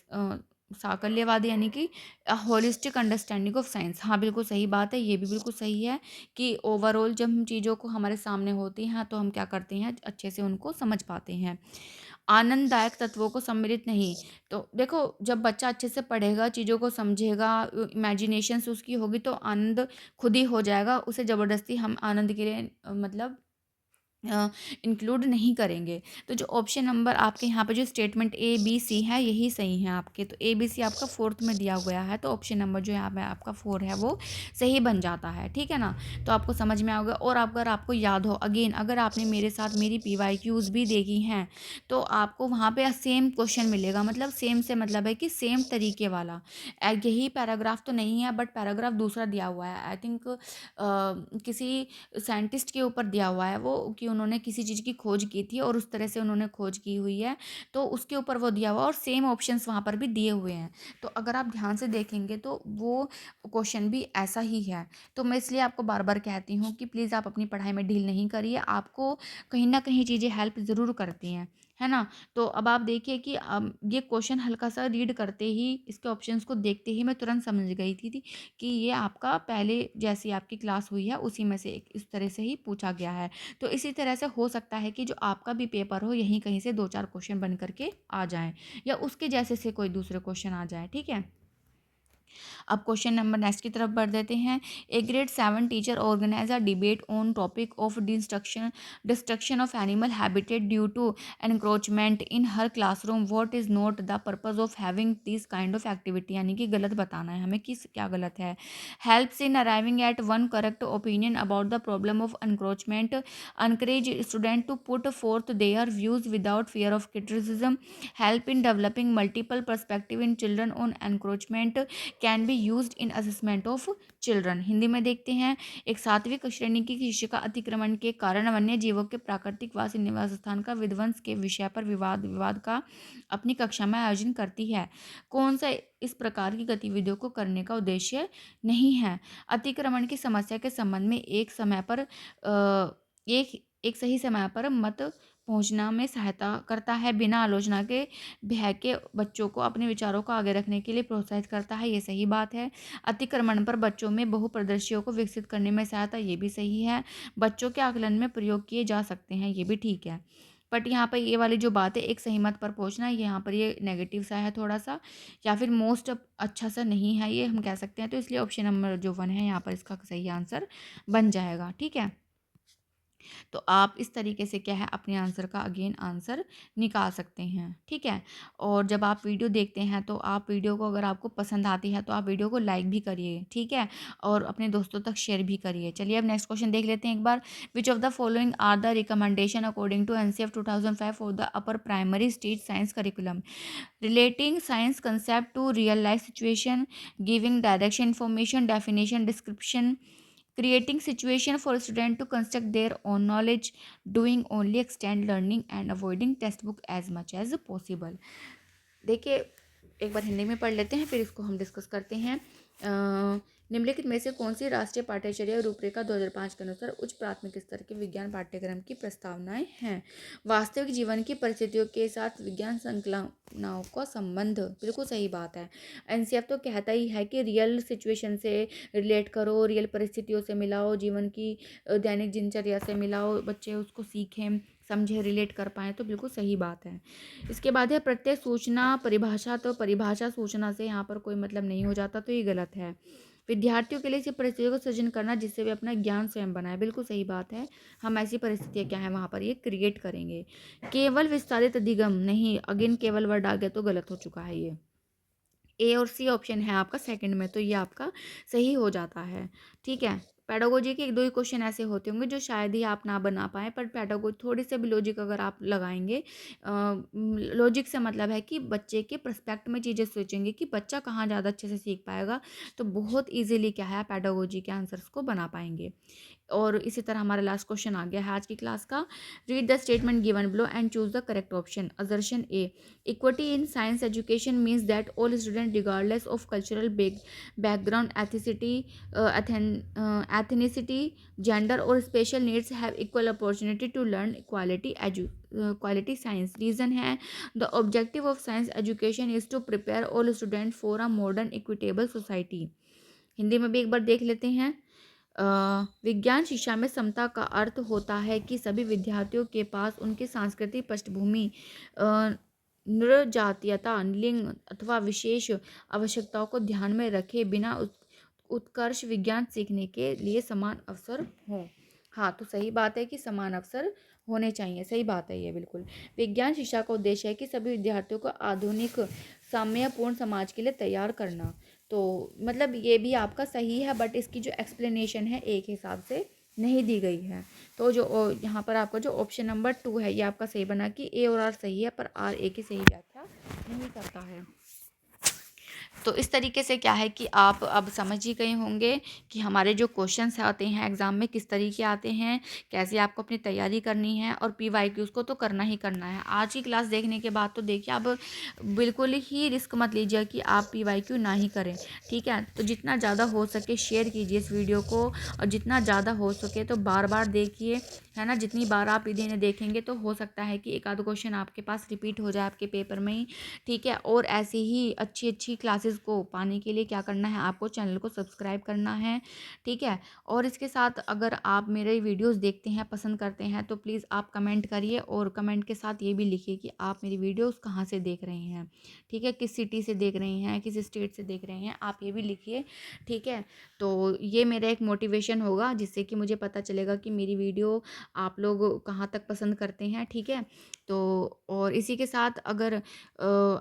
साकल्यवादी यानी कि होलिस्टिक अंडरस्टैंडिंग ऑफ साइंस। हाँ, बिल्कुल सही बात है, ये भी बिल्कुल सही है कि ओवरऑल जब हम चीज़ों को हमारे सामने होती हैं तो हम क्या करते हैं, अच्छे से उनको समझ पाते हैं। आनंददायक तत्वों को सम्मिलित नहीं। तो देखो, जब बच्चा अच्छे से पढ़ेगा, चीज़ों को समझेगा, इमेजिनेशंस उसकी होगी तो आनंद खुद ही हो जाएगा। उसे ज़बरदस्ती हम आनंद के लिए मतलब इंक्लूड नहीं करेंगे। तो जो ऑप्शन नंबर आपके यहाँ पे जो स्टेटमेंट ए बी सी है यही सही है आपके। तो ए बी सी आपका फोर्थ में दिया गया है, तो ऑप्शन नंबर जो यहाँ पे आपका 4 है वो सही बन जाता है। ठीक है ना, तो आपको समझ में आ गया। और अगर आपको याद हो, अगेन अगर आपने मेरे साथ मेरी PYQs भी देखी हैं तो आपको वहाँ पे सेम क्वेश्चन मिलेगा। मतलब सेम से मतलब है कि सेम तरीके वाला। यही पैराग्राफ तो नहीं है, बट पैराग्राफ दूसरा दिया हुआ है। आई थिंक किसी साइंटिस्ट के ऊपर दिया हुआ है वो, कि उन्होंने किसी चीज़ की खोज की थी और उस तरह से उन्होंने खोज की हुई है, तो उसके ऊपर वो दिया हुआ और सेम ऑप्शंस वहाँ पर भी दिए हुए हैं। तो अगर आप ध्यान से देखेंगे तो वो क्वेश्चन भी ऐसा ही है। तो मैं इसलिए आपको बार बार कहती हूँ कि प्लीज़ आप अपनी पढ़ाई में ढील नहीं करिए, आपको कहीं ना कहीं चीज़ें हेल्प ज़रूर करती हैं, है ना। तो अब आप देखिए कि ये क्वेश्चन हल्का सा रीड करते ही, इसके ऑप्शंस को देखते ही मैं तुरंत समझ गई थी कि ये आपका पहले जैसी आपकी क्लास हुई है उसी में से एक इस तरह से ही पूछा गया है। तो इसी तरह से हो सकता है कि जो आपका भी पेपर हो यहीं कहीं से 2-4 क्वेश्चन बन करके आ जाएँ, या उसके जैसे से कोई दूसरे क्वेश्चन आ जाए। ठीक है। अब क्वेश्चन नंबर नेक्स्ट की तरफ बढ़ देते हैं। A grade 7 teacher organise a debate on topic of destruction of animal habitat due to encroachment in her classroom. What is not the purpose of having this kind of activity. यानी कि गलत बताना है हमें कि क्या गलत है। Helps in arriving at one correct opinion about the problem of encroachment. encourage student to put forth their views without fear of criticism. Help in developing multiple perspective in children on encroachment. Can be used in assessment of children. Hindi में देखते हैं। एक 7वीं श्रेणी की शिक्षिका का अतिक्रमण के कारण वन्य जीवों के प्राकृतिक वास निवास स्थान का विध्वंस के विषय पर विवाद का अपनी कक्षा में आयोजन करती है। कौन सा इस प्रकार की गतिविधियों को करने का उद्देश्य नहीं है। अतिक्रमण की समस्या के संबंध में एक समय पर एक सही समय पर मत पहुंचना में सहायता करता है। बिना आलोचना के भय के बच्चों को अपने विचारों को आगे रखने के लिए प्रोत्साहित करता है। ये सही बात है। अतिक्रमण पर बच्चों में बहुप्रदर्शियों को विकसित करने में सहायता, ये भी सही है। बच्चों के आकलन में प्रयोग किए जा सकते हैं, ये भी ठीक है। बट यहाँ पर ये वाली जो बात है, एक सही मत पर पहुँचना, यहाँ पर ये नेगेटिव सा है थोड़ा सा, या फिर मोस्ट अच्छा सा नहीं है ये हम कह सकते हैं। तो इसलिए ऑप्शन नंबर जो 1 है यहाँ पर इसका सही आंसर बन जाएगा। ठीक है। तो आप इस तरीके से क्या है अपने आंसर का अगेन आंसर निकाल सकते हैं। ठीक है। और जब आप वीडियो देखते हैं तो आप वीडियो को, अगर आपको पसंद आती है तो आप वीडियो को लाइक भी करिए। ठीक है। और अपने दोस्तों तक शेयर भी करिए। चलिए अब नेक्स्ट क्वेश्चन देख लेते हैं एक बार। Which of the following are the recommendation according to NCF 2005 for the upper primary stage science curriculum. Relating science concept to real life situation, giving direction information, definition description, creating situation for student to construct their own knowledge, doing only extend learning and avoiding textbook as much as possible। देखिए, एक बार हिंदी में पढ़ लेते हैं फिर इसको हम डिस्कस करते हैं। निम्नलिखित में से कौन सी राष्ट्रीय पाठ्यचर्या रूपरेखा 2005 के अनुसार उच्च प्राथमिक स्तर के विज्ञान पाठ्यक्रम की प्रस्तावनाएं हैं। वास्तविक जीवन की परिस्थितियों के साथ विज्ञान संकल्पनाओं का संबंध, बिल्कुल सही बात है। NCF तो कहता ही है कि रियल सिचुएशन से रिलेट करो, रियल परिस्थितियों से मिलाओ, जीवन की दैनिक दिनचर्या से मिलाओ, बच्चे उसको सीखें, समझे, रिलेट कर पाएँ, तो बिल्कुल सही बात है। इसके बाद है प्रत्येक सूचना परिभाषा। तो परिभाषा सूचना से यहाँ पर कोई मतलब नहीं हो जाता, तो ये गलत है। विद्यार्थियों के लिए ऐसी परिस्थितियों का सृजन करना जिससे वे अपना ज्ञान स्वयं बनाए, बिल्कुल सही बात है। हम ऐसी परिस्थितियाँ क्या है वहाँ पर ये क्रिएट करेंगे। केवल विस्तारित अधिगम नहीं, अगेन केवल वर्ड आ गया तो गलत हो चुका है ये। ए और सी ऑप्शन है आपका सेकंड में, तो ये आपका सही हो जाता है। ठीक है। पेडागोजी के 1-2 ही क्वेश्चन ऐसे होते होंगे जो शायद ही आप ना बना पाए, पर पेडागोजी थोड़ी से भी लॉजिक अगर आप लगाएंगे, लॉजिक से मतलब है कि बच्चे के पर्सपेक्ट में चीज़ें सोचेंगे कि बच्चा कहाँ ज़्यादा अच्छे से सीख पाएगा, तो बहुत ईजिली क्या है पेडागोजी के आंसर्स को बना पाएंगे। और इसी तरह हमारा लास्ट क्वेश्चन आ गया है आज की क्लास का। Read the statement given below and choose the correct option. Assertion A, equity in science education means that all student regardless of cultural background, ethnicity, gender or special needs have equal opportunity to learn quality science. Reason है, the objective of science education is to prepare all students for a modern equitable society. Hindi में भी एक बार देख लेते हैं। विज्ञान शिक्षा में समता का अर्थ होता है कि सभी विद्यार्थियों के पास उनकी सांस्कृतिक पृष्ठभूमि, नृजातीयता, लिंग अथवा विशेष आवश्यकताओं को ध्यान में रखे बिना उत्कर्ष विज्ञान सीखने के लिए समान अवसर हों। हाँ, तो सही बात है कि समान अवसर होने चाहिए, सही बात है ये बिल्कुल। विज्ञान शिक्षा का उद्देश्य है कि सभी विद्यार्थियों को आधुनिक साम्यपूर्ण समाज के लिए तैयार करना। तो मतलब ये भी आपका सही है, बट इसकी जो एक्सप्लेनेशन है एक हिसाब से नहीं दी गई है। तो जो यहाँ पर आपका जो ऑप्शन नंबर 2 है ये आपका सही बना कि ए और आर सही है, पर आर ए की सही व्याख्या नहीं करता है। तो इस तरीके से क्या है कि आप अब समझ ही गए होंगे कि हमारे जो क्वेश्चंस आते हैं एग्ज़ाम में किस तरीके आते हैं, कैसे आपको अपनी तैयारी करनी है, और PYQs को तो करना ही करना है। आज की क्लास देखने के बाद तो देखिए अब बिल्कुल ही रिस्क मत लीजिए कि आप PYQ ना ही करें, ठीक है। तो जितना ज़्यादा हो सके शेयर कीजिए इस वीडियो को, और जितना ज़्यादा हो सके तो बार बार देखिए, है ना। जितनी बार आप इन्हें देखेंगे तो हो सकता है कि एक आध क्वेश्चन आपके पास रिपीट हो जाए आपके पेपर में ही, ठीक है। और ऐसी ही अच्छी अच्छी क्लासेस को पाने के लिए क्या करना है, आपको चैनल को सब्सक्राइब करना है, ठीक है। और इसके साथ अगर आप मेरे वीडियोस देखते हैं, पसंद करते हैं, तो प्लीज़ आप कमेंट करिए, और कमेंट के साथ ये भी लिखिए कि आप मेरी वीडियोस कहाँ से देख रहे हैं, ठीक है। किस सिटी से देख रहे हैं, किस स्टेट से देख रहे हैं, आप ये भी लिखिए, ठीक है। तो ये मेरा एक मोटिवेशन होगा, जिससे कि मुझे पता चलेगा कि मेरी वीडियो आप लोग कहाँ तक पसंद करते हैं, ठीक है। तो और इसी के साथ अगर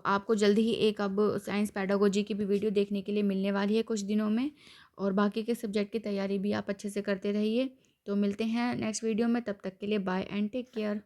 आपको जल्दी ही एक अब साइंस पेडागोजी की भी वीडियो देखने के लिए मिलने वाली है कुछ दिनों में, और बाकी के सब्जेक्ट की तैयारी भी आप अच्छे से करते रहिए। तो मिलते हैं नेक्स्ट वीडियो में, तब तक के लिए बाय एंड टेक केयर।